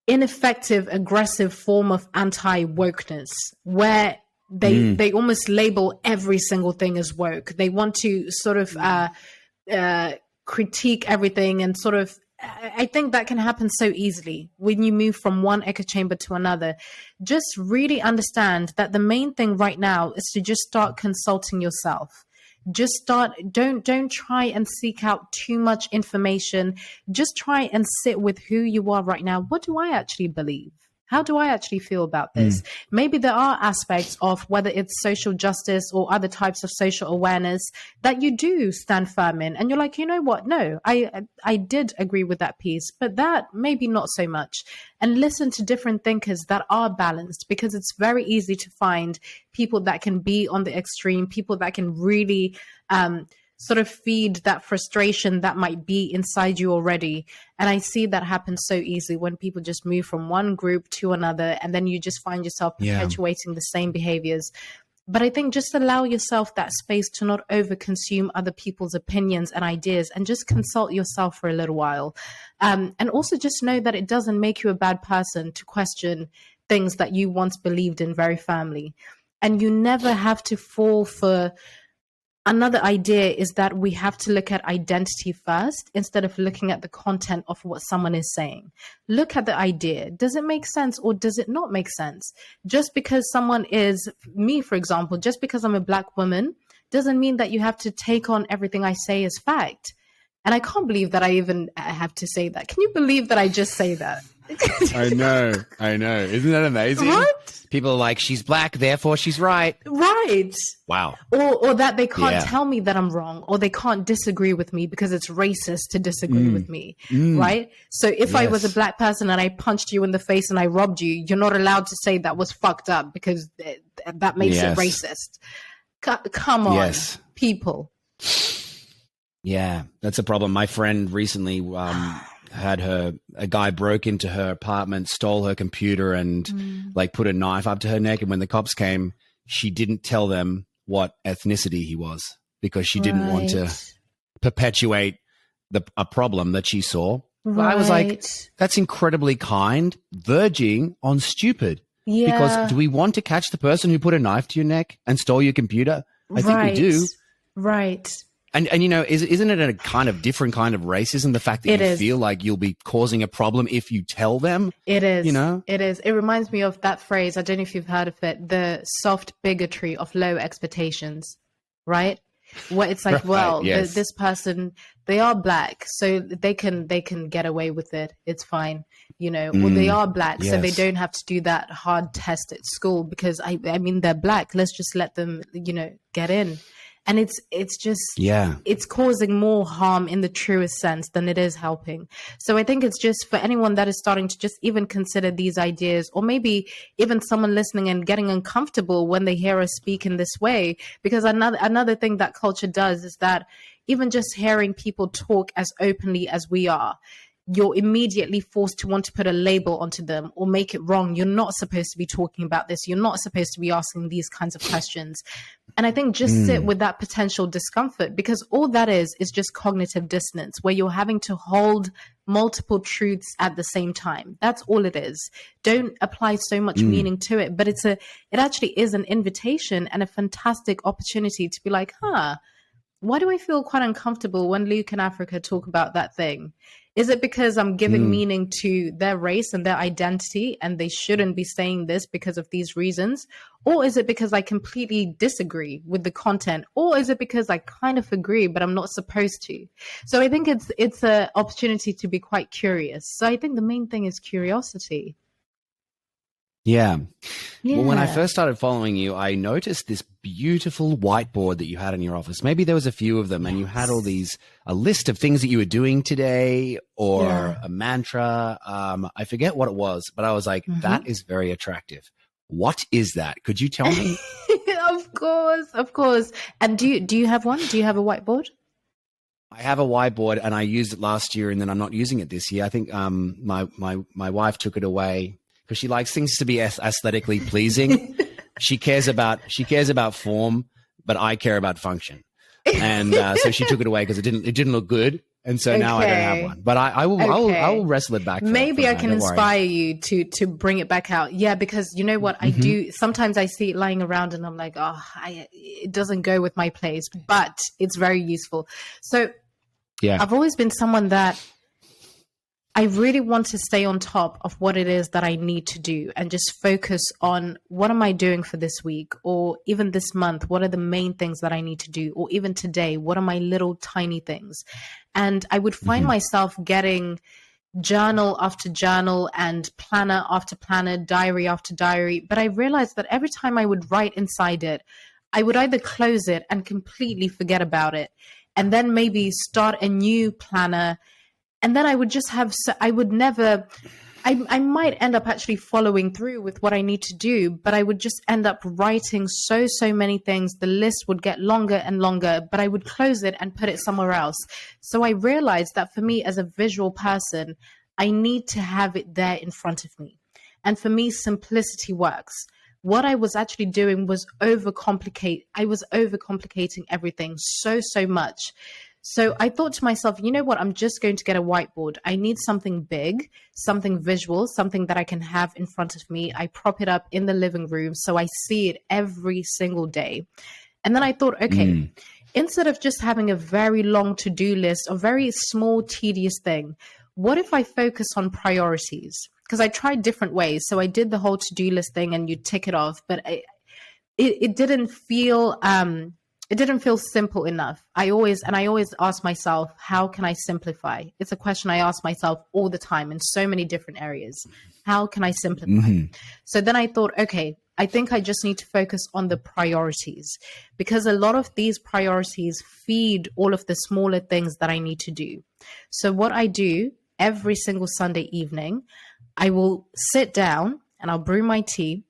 ineffective, aggressive form of anti-wokeness, where they almost label every single thing as woke. They want to sort of critique everything, and sort of, I think that can happen so easily when you move from one echo chamber to another. Just really understand that the main thing right now is to just start consulting yourself. Just start, don't try and seek out too much information. Just try and sit with who you are right now. What do I actually believe? How do I actually feel about this? Maybe there are aspects of whether it's social justice or other types of social awareness that you do stand firm in. And you're like, you know what? No, I did agree with that piece, but that maybe not so much. And listen to different thinkers that are balanced, because it's very easy to find people that can be on the extreme, people that can really sort of feed that frustration that might be inside you already. And I see that happen so easily when people just move from one group to another, and then you just find yourself perpetuating the same behaviors. But I think just allow yourself that space to not overconsume other people's opinions and ideas, and just consult yourself for a little while. And also just know that it doesn't make you a bad person to question things that you once believed in very firmly. And you never have to fall for... Another idea is that we have to look at identity first instead of looking at the content of what someone is saying. Look at the idea. Does it make sense or does it not make sense? Just because someone is, me for example, just because I'm a Black woman doesn't mean that you have to take on everything I say as fact. And I can't believe that I even have to say that. Can you believe that I just say that? I know. Isn't that amazing? What? People are like, she's Black, therefore she's right. Right. Wow. Or that they can't tell me that I'm wrong, or they can't disagree with me because it's racist to disagree with me, right? So if I was a Black person and I punched you in the face and I robbed you, you're not allowed to say that was fucked up because that makes it racist. Come on, people. Yeah, that's a problem. My friend recently had a guy broke into her apartment, stole her computer, and like put a knife up to her neck. And when the cops came, she didn't tell them what ethnicity he was, because she didn't want to perpetuate a problem that she saw. But I was like, that's incredibly kind, verging on stupid. Yeah. Because do we want to catch the person who put a knife to your neck and stole your computer? I think we do. Right. And you know, isn't it a kind of different kind of racism, the fact that you feel like you'll be causing a problem if you tell them? It is. You know? It is. It reminds me of that phrase, I don't know if you've heard of it, the soft bigotry of low expectations, right? Where it's like, this person, they are Black, so they can get away with it. It's fine, you know. Or they are Black, so they don't have to do that hard test at school because I mean they're Black. Let's just let them, you know, get in. And it's just, it's causing more harm in the truest sense than it is helping. So I think it's just for anyone that is starting to just even consider these ideas, or maybe even someone listening and getting uncomfortable when they hear us speak in this way, because another thing that culture does is that even just hearing people talk as openly as we are, you're immediately forced to want to put a label onto them or make it wrong. You're not supposed to be talking about this. You're not supposed to be asking these kinds of questions. And I think just sit with that potential discomfort, because all that is just cognitive dissonance, where you're having to hold multiple truths at the same time. That's all it is. Don't apply so much meaning to it, but it actually is an invitation and a fantastic opportunity to be like, why do I feel quite uncomfortable when Luke and Africa talk about that thing? Is it because I'm giving meaning to their race and their identity and they shouldn't be saying this because of these reasons? Or is it because I completely disagree with the content? Or is it because I kind of agree, but I'm not supposed to? So I think it's an opportunity to be quite curious. So I think the main thing is curiosity. Yeah. Well, when I first started following you, I noticed this beautiful whiteboard that you had in your office. Maybe there was a few of them, and you had all these, a list of things that you were doing today, or a mantra. I forget what it was, but I was like, that is very attractive. What is that? Could you tell me? Of course. And do you have one? Do you have a whiteboard? I have a whiteboard, and I used it last year, and then I'm not using it this year. I think my wife took it away, because she likes things to be aesthetically pleasing. She cares about form, but I care about function. And so she took it away because it didn't look good. And so now I don't have one, but I will wrestle it back. Maybe I can inspire you to bring it back out. Yeah, because you know what I do. Sometimes I see it lying around and I'm like, it doesn't go with my place, but it's very useful. So yeah, I've always been someone that I really want to stay on top of what it is that I need to do and just focus on what am I doing for this week, or even this month, what are the main things that I need to do, or even today, what are my little tiny things? And I would find myself getting journal after journal and planner after planner, diary after diary. But I realized that every time I would write inside it, I would either close it and completely forget about it, and then maybe start a new planner. And then I would just I might end up actually following through with what I need to do, but I would just end up writing so many things. The list would get longer and longer, but I would close it and put it somewhere else. So I realized that for me as a visual person, I need to have it there in front of me. And for me, simplicity works. What I was actually doing was overcomplicating everything so much. So I thought to myself, you know what, I'm just going to get a whiteboard. I need something big, something visual, something that I can have in front of me. I prop it up in the living room so I see it every single day. And then I thought, okay, instead of just having a very long to-do list, a very small, tedious thing, what if I focus on priorities? Because I tried different ways. So I did the whole to-do list thing and you tick it off, but it didn't feel... It didn't feel simple enough. I always ask myself, how can I simplify? It's a question I ask myself all the time in so many different areas. How can I simplify? So then I thought, okay, I think I just need to focus on the priorities, because a lot of these priorities feed all of the smaller things that I need to do. So what I do every single Sunday evening, I will sit down and I'll brew my tea.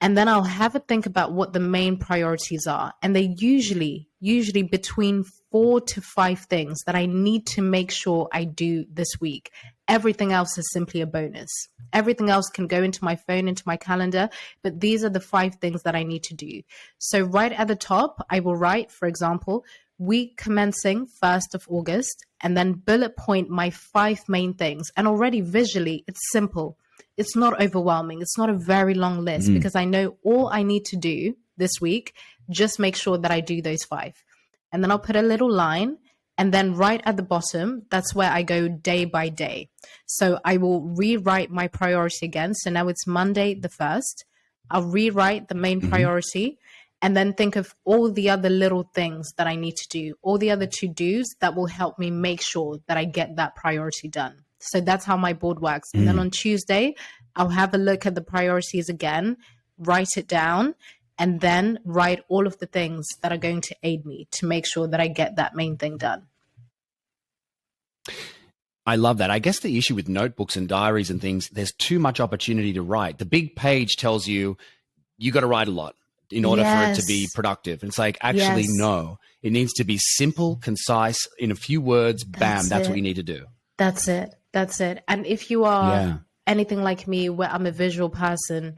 And then I'll have a think about what the main priorities are. And they usually between 4 to 5 things that I need to make sure I do this week. Everything else is simply a bonus. Everything else can go into my phone, into my calendar, but these are the 5 things that I need to do. So right at the top, I will write, for example, week commencing 1st of August, and then bullet point my 5 main things. And already visually, it's simple. It's not overwhelming. It's not a very long list because I know all I need to do this week, just make sure that I do those 5. And then I'll put a little line, and then right at the bottom, that's where I go day by day. So I will rewrite my priority again. So now it's Monday the 1st. I'll rewrite the main priority and then think of all the other little things that I need to do, all the other to-dos that will help me make sure that I get that priority done. So that's how my board works. And then on Tuesday, I'll have a look at the priorities again, write it down, and then write all of the things that are going to aid me to make sure that I get that main thing done. I love that. I guess the issue with notebooks and diaries and things, there's too much opportunity to write. The big page tells you got to write a lot in order for it to be productive. And it's like, actually, no. It needs to be simple, concise, in a few words, bam, that's what you need to do. That's it. And if you are anything like me, where I'm a visual person,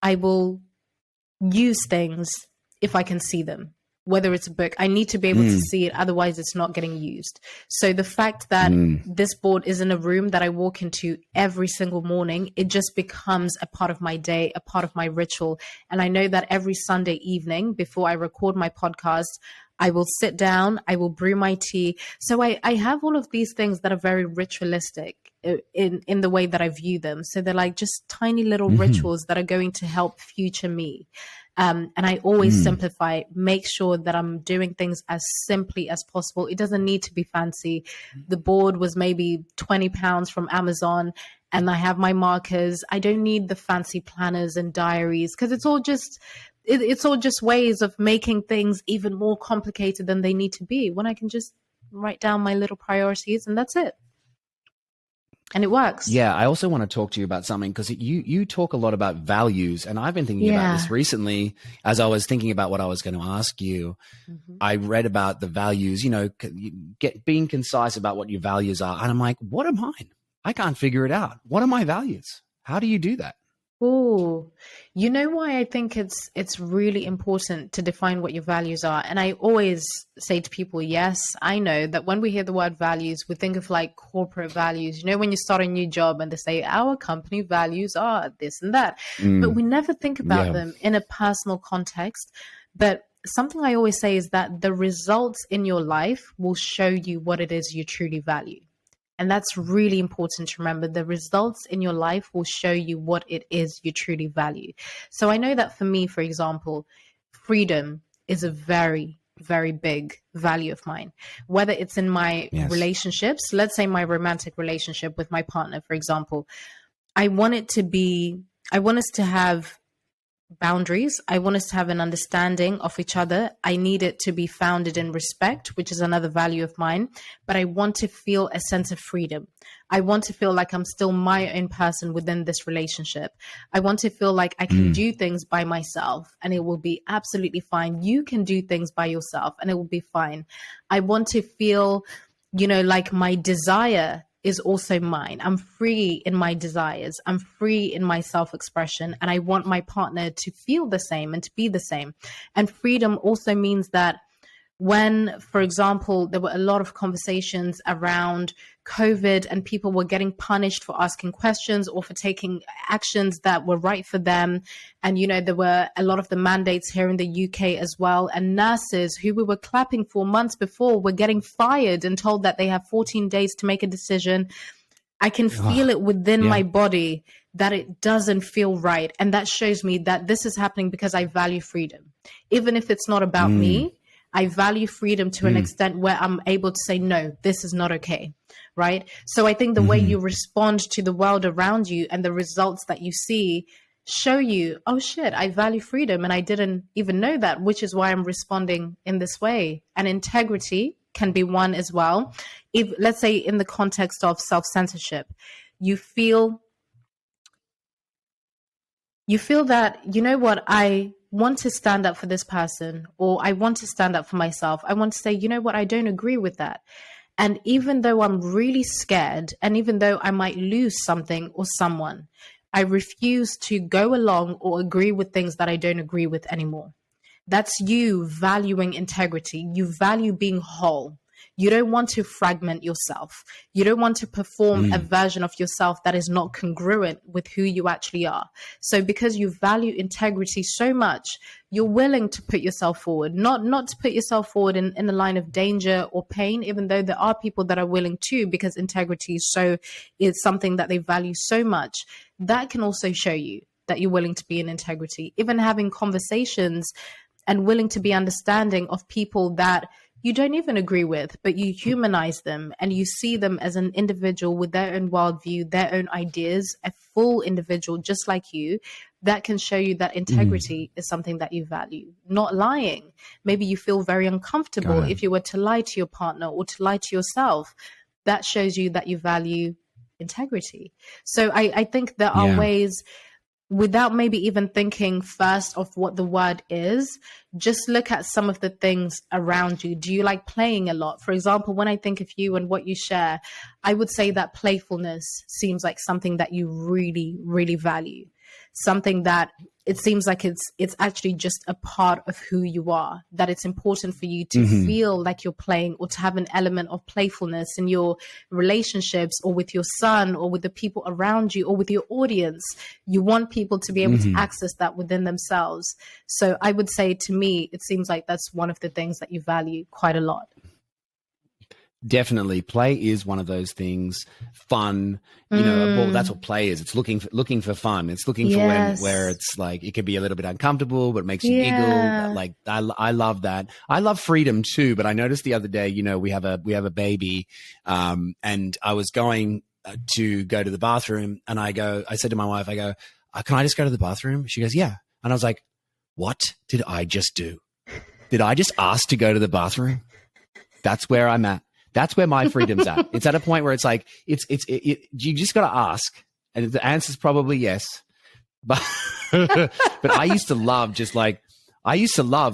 I will use things if I can see them. Whether it's a book, I need to be able to see it. Otherwise, it's not getting used. So the fact that this board is in a room that I walk into every single morning, it just becomes a part of my day, a part of my ritual. And I know that every Sunday evening before I record my podcast, I will sit down, I will brew my tea. So I have all of these things that are very ritualistic in the way that I view them. So they're like just tiny little rituals that are going to help future me. And I always simplify, make sure that I'm doing things as simply as possible. It doesn't need to be fancy. The board was maybe £20 from Amazon, and I have my markers. I don't need the fancy planners and diaries, because it's all just ways of making things even more complicated than they need to be, when I can just write down my little priorities and that's it. And it works. Yeah, I also want to talk to you about something, because you talk a lot about values, and I've been thinking about this recently as I was thinking about what I was going to ask you. I read about the values, being concise about what your values are. And I'm like, what are mine? I can't figure it out. What are my values? How do you do that? Oh, you know why I think it's really important to define what your values are. And I always say to people, yes, I know that when we hear the word values, we think of like corporate values. You know, when you start a new job and they say our company values are this and that, but we never think about Yeah. them in a personal context. But something I always say is that the results in your life will show you what it is you truly value. And that's really important to remember. The results in your life will show you what it is you truly value. So I know that for me, for example, freedom is a very, very big value of mine. Whether it's in my Yes. relationships, let's say my romantic relationship with my partner, for example, I want it to be, I want us to have boundaries. I want us to have an understanding of each other. I need it to be founded in respect, which is another value of mine. But I want to feel a sense of freedom. I want to feel like I'm still my own person within this relationship. I want to feel like I can do things by myself and it will be absolutely fine. You can do things by yourself and it will be fine. I want to feel, you know, like my desire is also mine. I'm free in my desires. I'm free in my self-expression. And I want my partner to feel the same and to be the same. And freedom also means that when, for example, there were a lot of conversations around COVID and people were getting punished for asking questions or for taking actions that were right for them. And, you know, there were a lot of the mandates here in the UK as well. And nurses who we were clapping for months before were getting fired and told that they have 14 days to make a decision. I can feel it within my body that it doesn't feel right. And that shows me that this is happening because I value freedom. Even if it's not about me, I value freedom to an extent where I'm able to say, no, this is not okay. Right. So I think the way you respond to the world around you and the results that you see show you, oh shit, I value freedom and I didn't even know that, which is why I'm responding in this way. And integrity can be one as well. If, let's say, in the context of self-censorship, you feel that, you know what, I want to stand up for this person, or I want to stand up for myself. I want to say, you know what, I don't agree with that. And even though I'm really scared, and even though I might lose something or someone, I refuse to go along or agree with things that I don't agree with anymore. That's you valuing integrity. You value being whole. You don't want to fragment yourself. You don't want to perform a version of yourself that is not congruent with who you actually are. So because you value integrity so much, you're willing to put yourself forward, not to put yourself forward in a line of danger or pain, even though there are people that are willing to, because integrity is something that they value so much. That can also show you that you're willing to be in integrity, even having conversations and willing to be understanding of people that you don't even agree with, but you humanize them and you see them as an individual with their own worldview, their own ideas, a full individual just like you. That can show you that integrity is something that you value. Not lying. Maybe you feel very uncomfortable if you were to lie to your partner or to lie to yourself. That shows you that you value integrity. So I think there are ways, without maybe even thinking first of what the word is, just look at some of the things around you. Do you like playing a lot? For example, when I think of you and what you share, I would say that playfulness seems like something that you really, really value. Something that it seems like it's actually just a part of who you are, that it's important for you to feel like you're playing or to have an element of playfulness in your relationships or with your son or with the people around you or with your audience. You want people to be able to access that within themselves. So I would say, to me, it seems like that's one of the things that you value quite a lot. Definitely, play is one of those things. Fun, you know. Well, that's what play is. It's looking for fun. It's looking for where it's like it can be a little bit uncomfortable, but it makes you giggle. Like I love that. I love freedom too. But I noticed the other day, you know, we have a baby, and I was going to go to the bathroom, and I said to my wife, can I just go to the bathroom? She goes, yeah, and I was like, what did I just do? Did I just ask to go to the bathroom? That's where I'm at. That's where my freedom's at. It's at a point where it's like, you just got to ask. And the answer's probably yes. But, but I used to love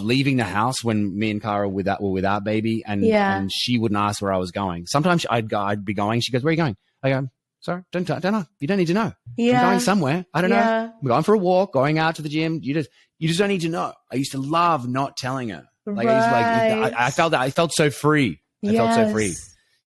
leaving the house when me and Cara were with our baby and she wouldn't ask where I was going. Sometimes I'd be going. She goes, where are you going? I go, So don't know. You don't need to know. Yeah. I'm going somewhere. I don't know. Yeah. I'm going for a walk, going out to the gym. You just don't need to know. I used to love not telling her. Like, I felt so free. I felt so free.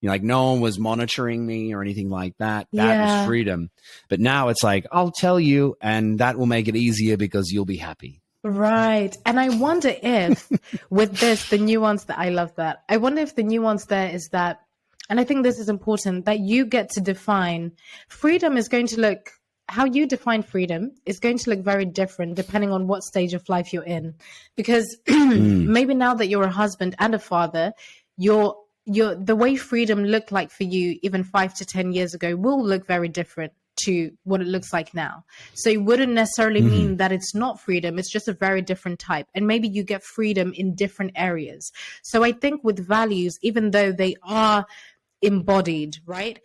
You know, like no one was monitoring me or anything like that. That was freedom. But now it's like, I'll tell you, and that will make it easier because you'll be happy. Right. And I wonder if with this, the nuance that I love that. I wonder if the nuance there is that, and I think this is important, that you get to define freedom is going to look, how you define freedom is going to look very different depending on what stage of life you're in. Because maybe now that you're a husband and a father, the way freedom looked like for you even 5 to 10 years ago will look very different to what it looks like now. So it wouldn't necessarily mean that it's not freedom. It's just a very different type. And maybe you get freedom in different areas. So I think with values, even though they are embodied, right?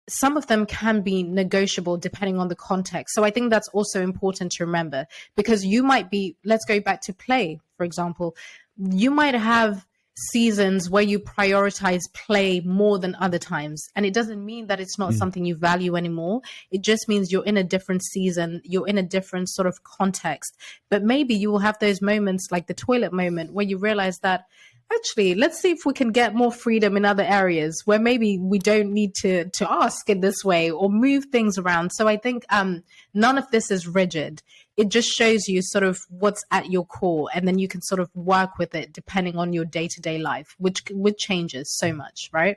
Some of them can be negotiable depending on the context. So I think that's also important to remember, because you might be, let's go back to play, for example. You might have seasons where you prioritize play more than other times. And it doesn't mean that it's not something you value anymore. It just means you're in a different season, you're in a different sort of context. But maybe you will have those moments like the toilet moment where you realize that actually, let's see if we can get more freedom in other areas where maybe we don't need to ask in this way or move things around. So I think none of this is rigid. It just shows you sort of what's at your core, and then you can sort of work with it depending on your day-to-day life, which changes so much, right?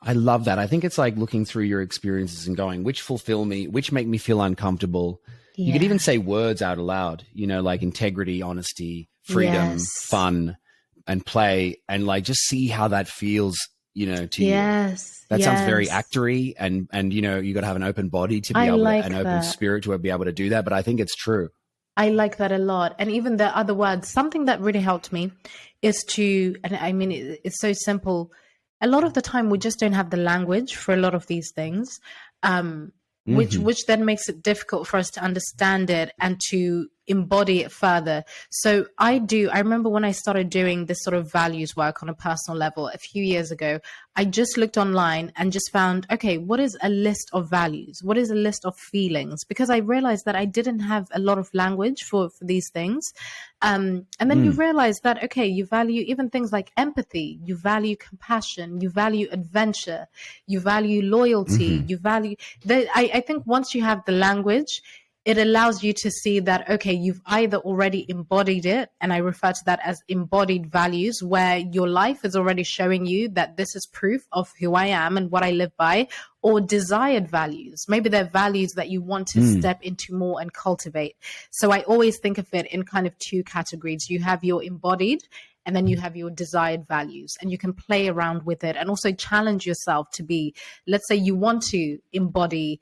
I love that. I think it's like looking through your experiences and going, which fulfill me, which make me feel uncomfortable. Yeah. You could even say words out aloud, you know, like integrity, honesty, freedom, fun, and play, and like just see how that feels, you know, to you. That sounds very actory, and you know, you got to have an open body to be able to, an open spirit to be able to do that. But I think it's true. I like that a lot. And even the other words, something that really helped me is to, and I mean, it's so simple. A lot of the time we just don't have the language for a lot of these things, which then makes it difficult for us to understand it and to embody it further. So I remember when I started doing this sort of values work on a personal level a few years ago, I just looked online and just found, okay, what is a list of values? What is a list of feelings? Because I realized that I didn't have a lot of language for these things. And then you realize that, okay, you value even things like empathy, you value compassion, you value adventure, you value loyalty, you value, I think once you have the language, it allows you to see that, okay, you've either already embodied it, and I refer to that as embodied values, where your life is already showing you that this is proof of who I am and what I live by, or desired values. Maybe they're values that you want to step into more and cultivate. So I always think of it in kind of two categories. You have your embodied, and then you have your desired values, and you can play around with it and also challenge yourself to be, let's say you want to embody,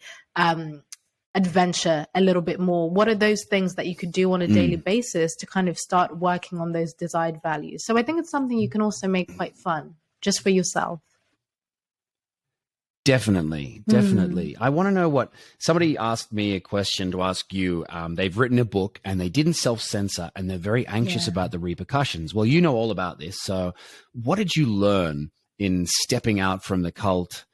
adventure a little bit more. What are those things that you could do on a daily basis to kind of start working on those desired values? So I think it's something you can also make quite fun just for yourself. Definitely. I want to know what somebody asked me a question to ask you. They've written a book and they didn't self-censor, and they're very anxious about the repercussions. Well, you know all about this. So what did you learn in stepping out from the cult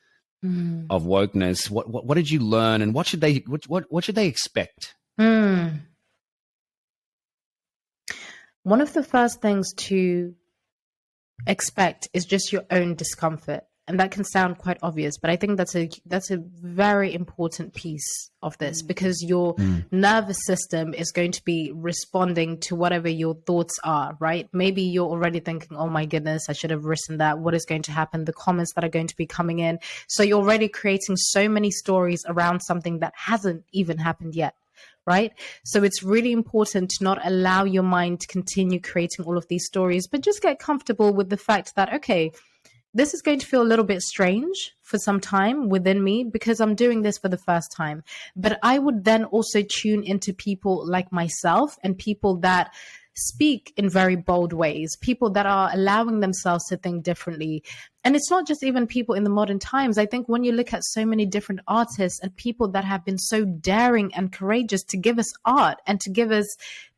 of wokeness? What did you learn, and what should they expect? One of the first things to expect is just your own discomfort. And that can sound quite obvious, but I think that's a very important piece of this, because your nervous system is going to be responding to whatever your thoughts are, right? Maybe you're already thinking, oh my goodness, I should have written that. What is going to happen? The comments that are going to be coming in. So you're already creating so many stories around something that hasn't even happened yet. Right? So it's really important to not allow your mind to continue creating all of these stories, but just get comfortable with the fact that, okay, this is going to feel a little bit strange for some time within me because I'm doing this for the first time. But I would then also tune into people like myself and people that speak in very bold ways, people that are allowing themselves to think differently. And it's not just even people in the modern times. I think when you look at so many different artists and people that have been so daring and courageous to give us art and to give us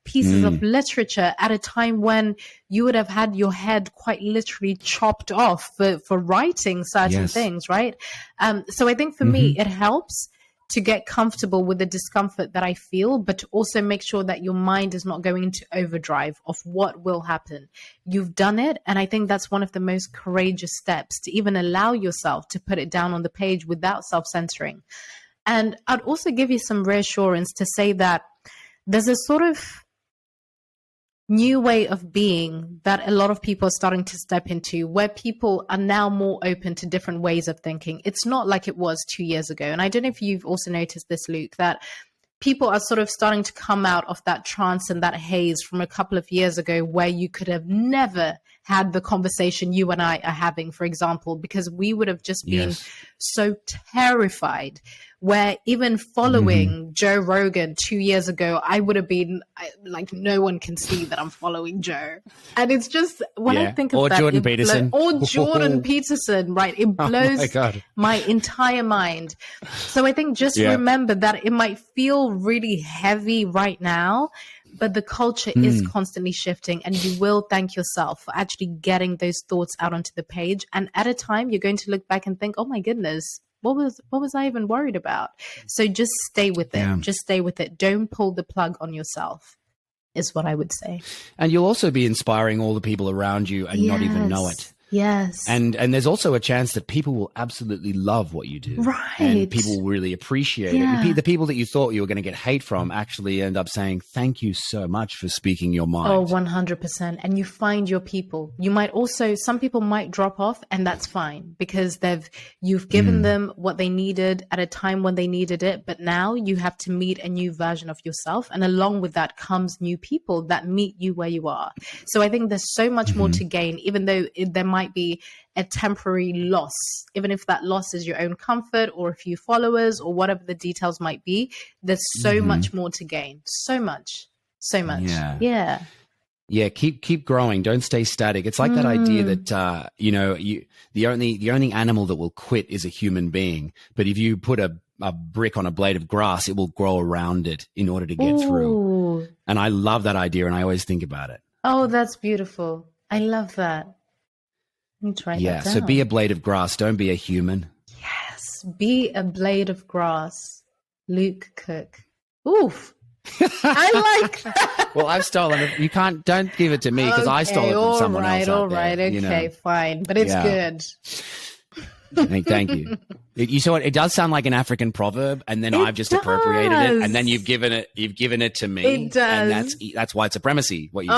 pieces of literature at a time when you would have had your head quite literally chopped off for writing certain things, right? So I think for me, it helps to get comfortable with the discomfort that I feel, but to also make sure that your mind is not going into overdrive of what will happen. You've done it. And I think that's one of the most courageous steps, to even allow yourself to put it down on the page without self-censoring. And I'd also give you some reassurance to say that there's a sort of new way of being that a lot of people are starting to step into, where people are now more open to different ways of thinking. It's not like it was 2 years ago. And I don't know if you've also noticed this, Luke, that people are sort of starting to come out of that trance and that haze from a couple of years ago, where you could have never had the conversation you and I are having, for example, because we would have just been so terrified, where even following Joe Rogan 2 years ago, I would have been like, no one can see that I'm following Joe. And it's just, when I think of that, Jordan Peterson. Or Jordan Peterson, right? It blows my entire mind. So I think just remember that it might feel really heavy right now, but the culture is constantly shifting, and you will thank yourself for actually getting those thoughts out onto the page. And at a time, you're going to look back and think, oh my goodness, what was I even worried about? So just stay with it. Just stay with it. Don't pull the plug on yourself, is what I would say. And you'll also be inspiring all the people around you and not even know it. Yes. And there's also a chance that people will absolutely love what you do. Right. And people will really appreciate it. The people that you thought you were going to get hate from actually end up saying, thank you so much for speaking your mind. Oh, 100%. And you find your people. You might also, some people might drop off, and that's fine, because you've given them what they needed at a time when they needed it. But now you have to meet a new version of yourself. And along with that comes new people that meet you where you are. So I think there's so much more to gain, even though there might be a temporary loss, even if that loss is your own comfort or a few followers or whatever the details might be. There's so much more to gain. So much. Yeah. Keep growing. Don't stay static. It's like that idea that the only animal that will quit is a human being. But if you put a brick on a blade of grass, it will grow around it in order to get through. And I love that idea, and I always think about it. Oh, that's beautiful. I love that. Let me try that down. So be a blade of grass. Don't be a human. Yes. Be a blade of grass. Luke Cook. Oof. I like that. Well, I've stolen it. Don't give it to me, because I stole it from someone else. All right. Okay, fine. But it's good. Thank you. You saw it. It does sound like an African proverb, and then I've just appropriated it, and then you've given it to me. It does, and that's white supremacy. What you?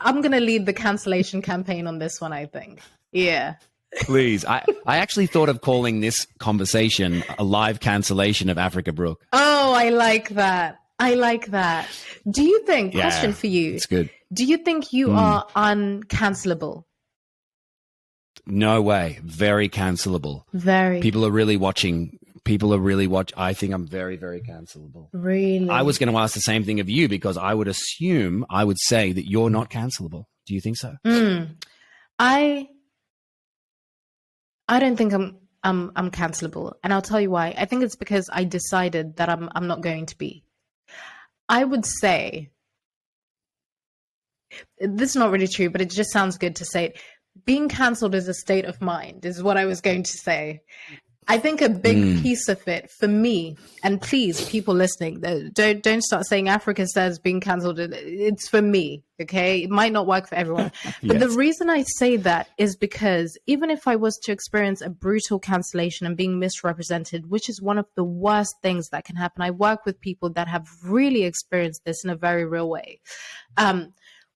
I'm gonna lead the cancellation campaign on this one, I think. Yeah. Please. I actually thought of calling this conversation a live cancellation of Africa, Brooke. Oh, I like that. Do you think? Question for you. It's good. Do you think you are uncancelable? No way. Very cancelable. Very. People are really watching. I think I'm very, very cancelable. Really? I was going to ask the same thing of you, because I would say that you're not cancelable. Do you think so? I don't think I'm cancelable, and I'll tell you why. I think it's because I decided that I'm not going to be. I would say this is not really true, but it just sounds good to say it. Being cancelled is a state of mind, is what I was going to say. I think a big piece of it for me, and please, people listening, don't start saying Africa says being cancelled. It's for me, okay? It might not work for everyone. But the reason I say that is because even if I was to experience a brutal cancellation and being misrepresented, which is one of the worst things that can happen, I work with people that have really experienced this in a very real way.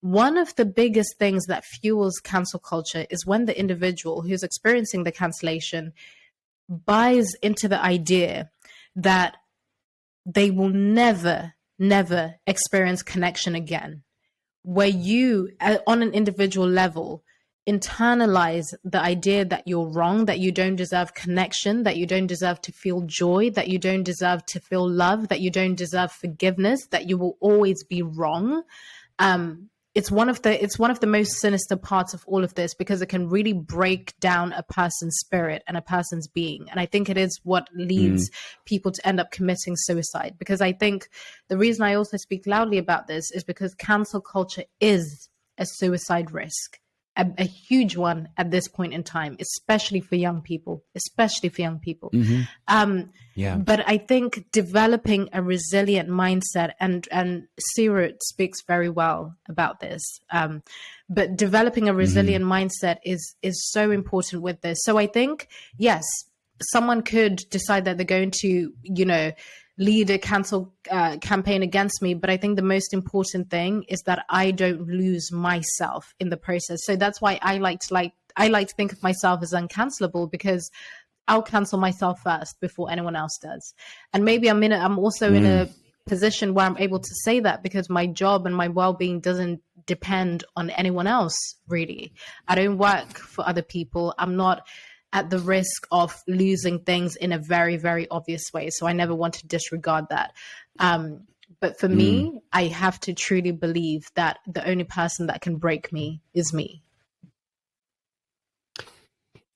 One of the biggest things that fuels cancel culture is when the individual who's experiencing the cancellation buys into the idea that they will never experience connection again, where you, on an individual level, internalize the idea that you're wrong, that you don't deserve connection, that you don't deserve to feel joy, that you don't deserve to feel love, that you don't deserve forgiveness, that you will always be wrong. It's one of the most sinister parts of all of this, because it can really break down a person's spirit and a person's being. And I think it is what leads people to end up committing suicide. Because I think the reason I also speak loudly about this is because cancel culture is a suicide risk, a huge one at this point in time, especially for young people, But I think developing a resilient mindset, and Sirut speaks very well about this, but developing a resilient mindset is so important with this. So I think, yes, someone could decide that they're going to, lead a cancel campaign against me. But I think the most important thing is that I don't lose myself in the process. So that's why I like to think of myself as uncancelable, because I'll cancel myself first before anyone else does. And maybe I'm also in a position where I'm able to say that because my job and my well-being doesn't depend on anyone else, really. I don't work for other people. I'm not at the risk of losing things in a very, very obvious way. So I never want to disregard that. But for me, I have to truly believe that the only person that can break me is me.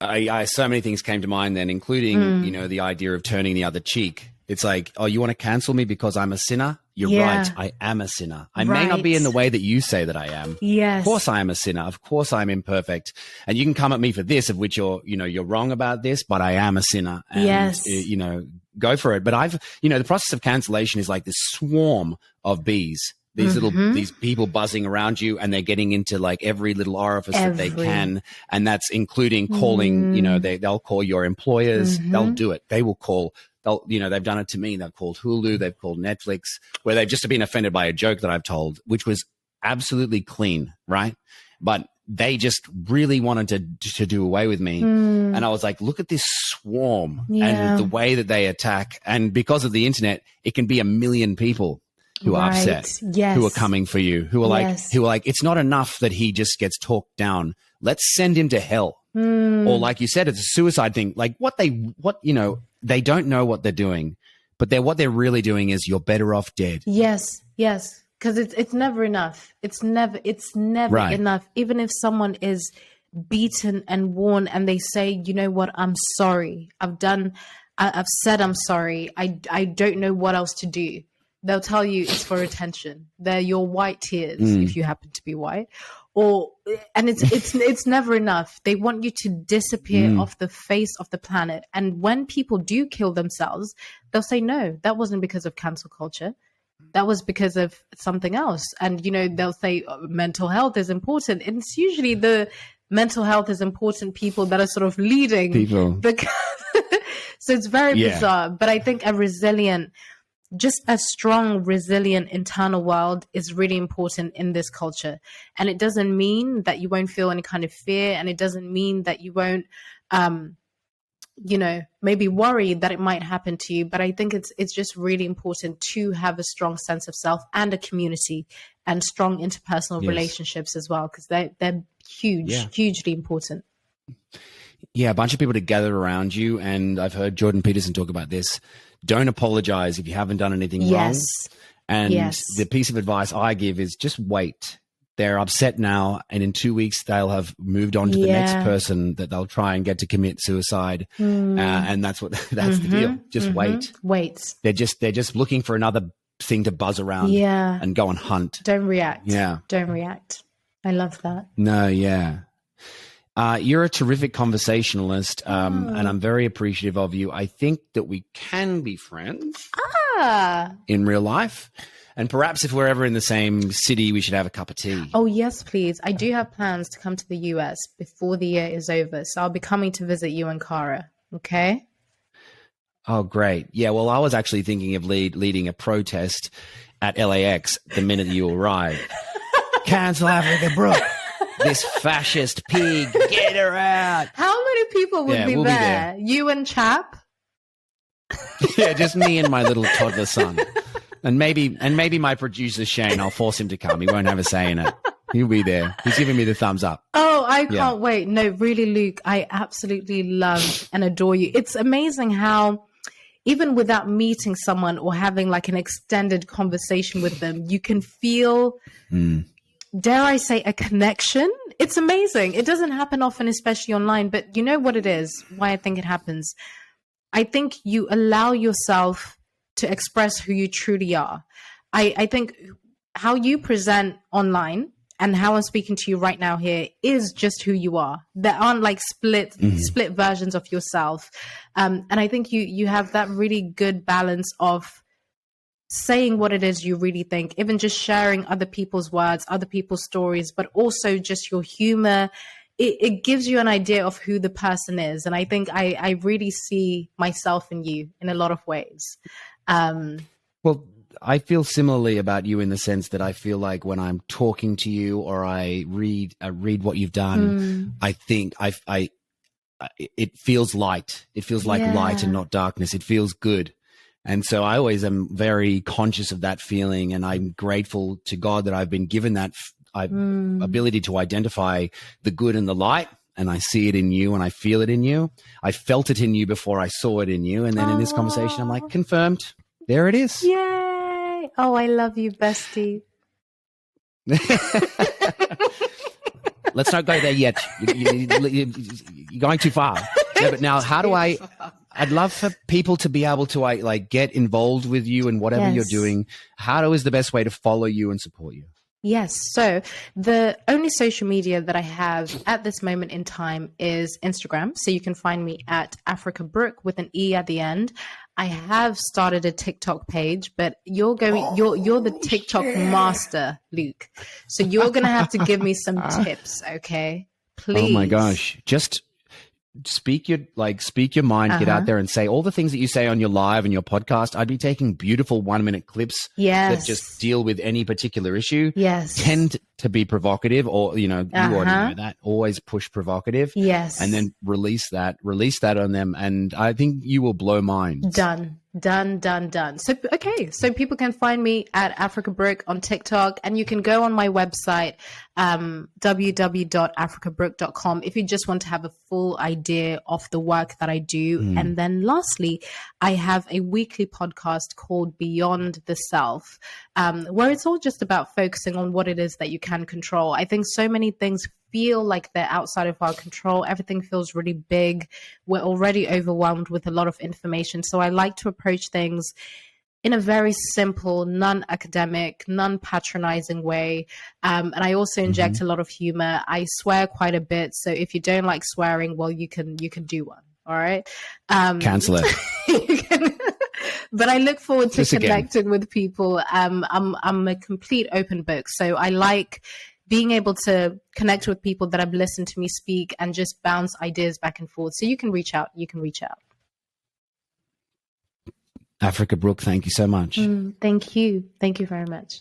So many things came to mind then, including, the idea of turning the other cheek. It's like, oh, you want to cancel me because I'm a sinner? You're right. I am a sinner. I may not be in the way that you say that I am. Yes. Of course I am a sinner. Of course I'm imperfect. And you can come at me for this, of which you're wrong about this, but I am a sinner. And, go for it. But the process of cancellation is like this swarm of bees. These these people buzzing around you, and they're getting into like every little orifice that they can. And that's including calling, they'll call your employers. They'll do it. They will call. They've done it to me. They've called Hulu. They've called Netflix, where they've just been offended by a joke that I've told, which was absolutely clean, right? But they just really wanted to do away with me. And I was like, look at this swarm and the way that they attack. And because of the internet, it can be a million people who are upset, who are coming for you, who are like, it's not enough that he just gets talked down. Let's send him to hell. Or like you said, it's a suicide thing. Like they don't know what they're doing, but what they're really doing is you're better off dead. Yes. Because it's never enough. It's never enough. Even if someone is beaten and worn and they say, you know what, I'm sorry. I've said I'm sorry. I don't know what else to do. They'll tell you it's for attention. They're your white tears if you happen to be white. And it's never enough. They want you to disappear off the face of the planet. And when people do kill themselves, they'll say, no, that wasn't because of cancel culture. That was because of something else. And, they'll say mental health is important. And it's usually the mental health is important people that are sort of leading people. So it's very bizarre. But I think just a strong, resilient internal world is really important in this culture. And it doesn't mean that you won't feel any kind of fear. And it doesn't mean that you won't, maybe worry that it might happen to you. But I think it's just really important to have a strong sense of self and a community and strong interpersonal relationships as well, because they're hugely important. Yeah, a bunch of people to gather around you. And I've heard Jordan Peterson talk about this. Don't apologize if you haven't done anything wrong. And the piece of advice I give is just wait. They're upset now, and in 2 weeks they'll have moved on to the next person that they'll try and get to commit suicide. And that's the deal. Just wait. They're just looking for another thing to buzz around and go and hunt. Don't react. Don't react. I love that. No, you're a terrific conversationalist, and I'm very appreciative of you. I think that we can be friends in real life. And perhaps if we're ever in the same city, we should have a cup of tea. Oh, yes, please. I do have plans to come to the US before the year is over. So I'll be coming to visit you and Cara. Okay? Oh, great. Yeah, well, I was actually thinking of leading a protest at LAX the minute you arrive. Cancel Africa, Brooke. This fascist pig, get her out. How many people would be there? You and Chap? Yeah, just me and my little toddler son. And maybe my producer, Shane, I'll force him to come. He won't have a say in it. He'll be there. He's giving me the thumbs up. Oh, I can't wait. No, really, Luke, I absolutely love and adore you. It's amazing how even without meeting someone or having like an extended conversation with them, you can feel, dare I say, a connection. It's amazing. It doesn't happen often, especially online, but you know what it is, why I think it happens. I think you allow yourself to express who you truly are. I think how you present online and how I'm speaking to you right now here is just who you are. There aren't like split versions of yourself. And I think you have that really good balance of saying what it is you really think, even just sharing other people's words, other people's stories, but also just your humor. It gives you an idea of who the person is. And I think I really see myself in you in a lot of ways. Well, I feel similarly about you in the sense that I feel like when I'm talking to you or I read what you've done, I think it feels light. It feels like light and not darkness. It feels good. And so I always am very conscious of that feeling. And I'm grateful to God that I've been given that ability to identify the good and the light. And I see it in you and I feel it in you. I felt it in you before I saw it in you. And then in this conversation, I'm like, confirmed. There it is. Yay. Oh, I love you, bestie. Let's not go there yet. You're going too far. Yeah, but now how do I'd love for people to be able to like get involved with you and whatever you're doing. How is the best way to follow you and support you? Yes. So the only social media that I have at this moment in time is Instagram. So you can find me at Africa Brooke with an E at the end. I have started a TikTok page, but you're the TikTok master, Luke. So you're going to have to give me some tips. Okay. Please. Oh my gosh. Just speak your mind, get out there and say all the things that you say on your live and your podcast. I'd be taking beautiful 1-minute clips that just deal with any particular issue. Yes. Tend to be provocative or, you already know that. Always push provocative. Yes. And then release that on them. And I think you will blow minds. Done. So, okay. So people can find me at Africa Brooke on TikTok, and you can go on my website, www.africabrooke.com, if you just want to have a full idea of the work that I do. And then lastly, I have a weekly podcast called Beyond the Self, where it's all just about focusing on what it is that you can control. I think so many things feel like they're outside of our control. Everything feels really big. We're already overwhelmed with a lot of information. So I like to approach things in a very simple, non-academic, non-patronizing way. And I also inject a lot of humor. I swear quite a bit. So if you don't like swearing, well, you can do one. All right. Cancel it. But I look forward to connecting with people. I'm a complete open book. So I like being able to connect with people that have listened to me speak and just bounce ideas back and forth. So you can reach out. Africa Brooke, thank you so much. Thank you. Thank you very much.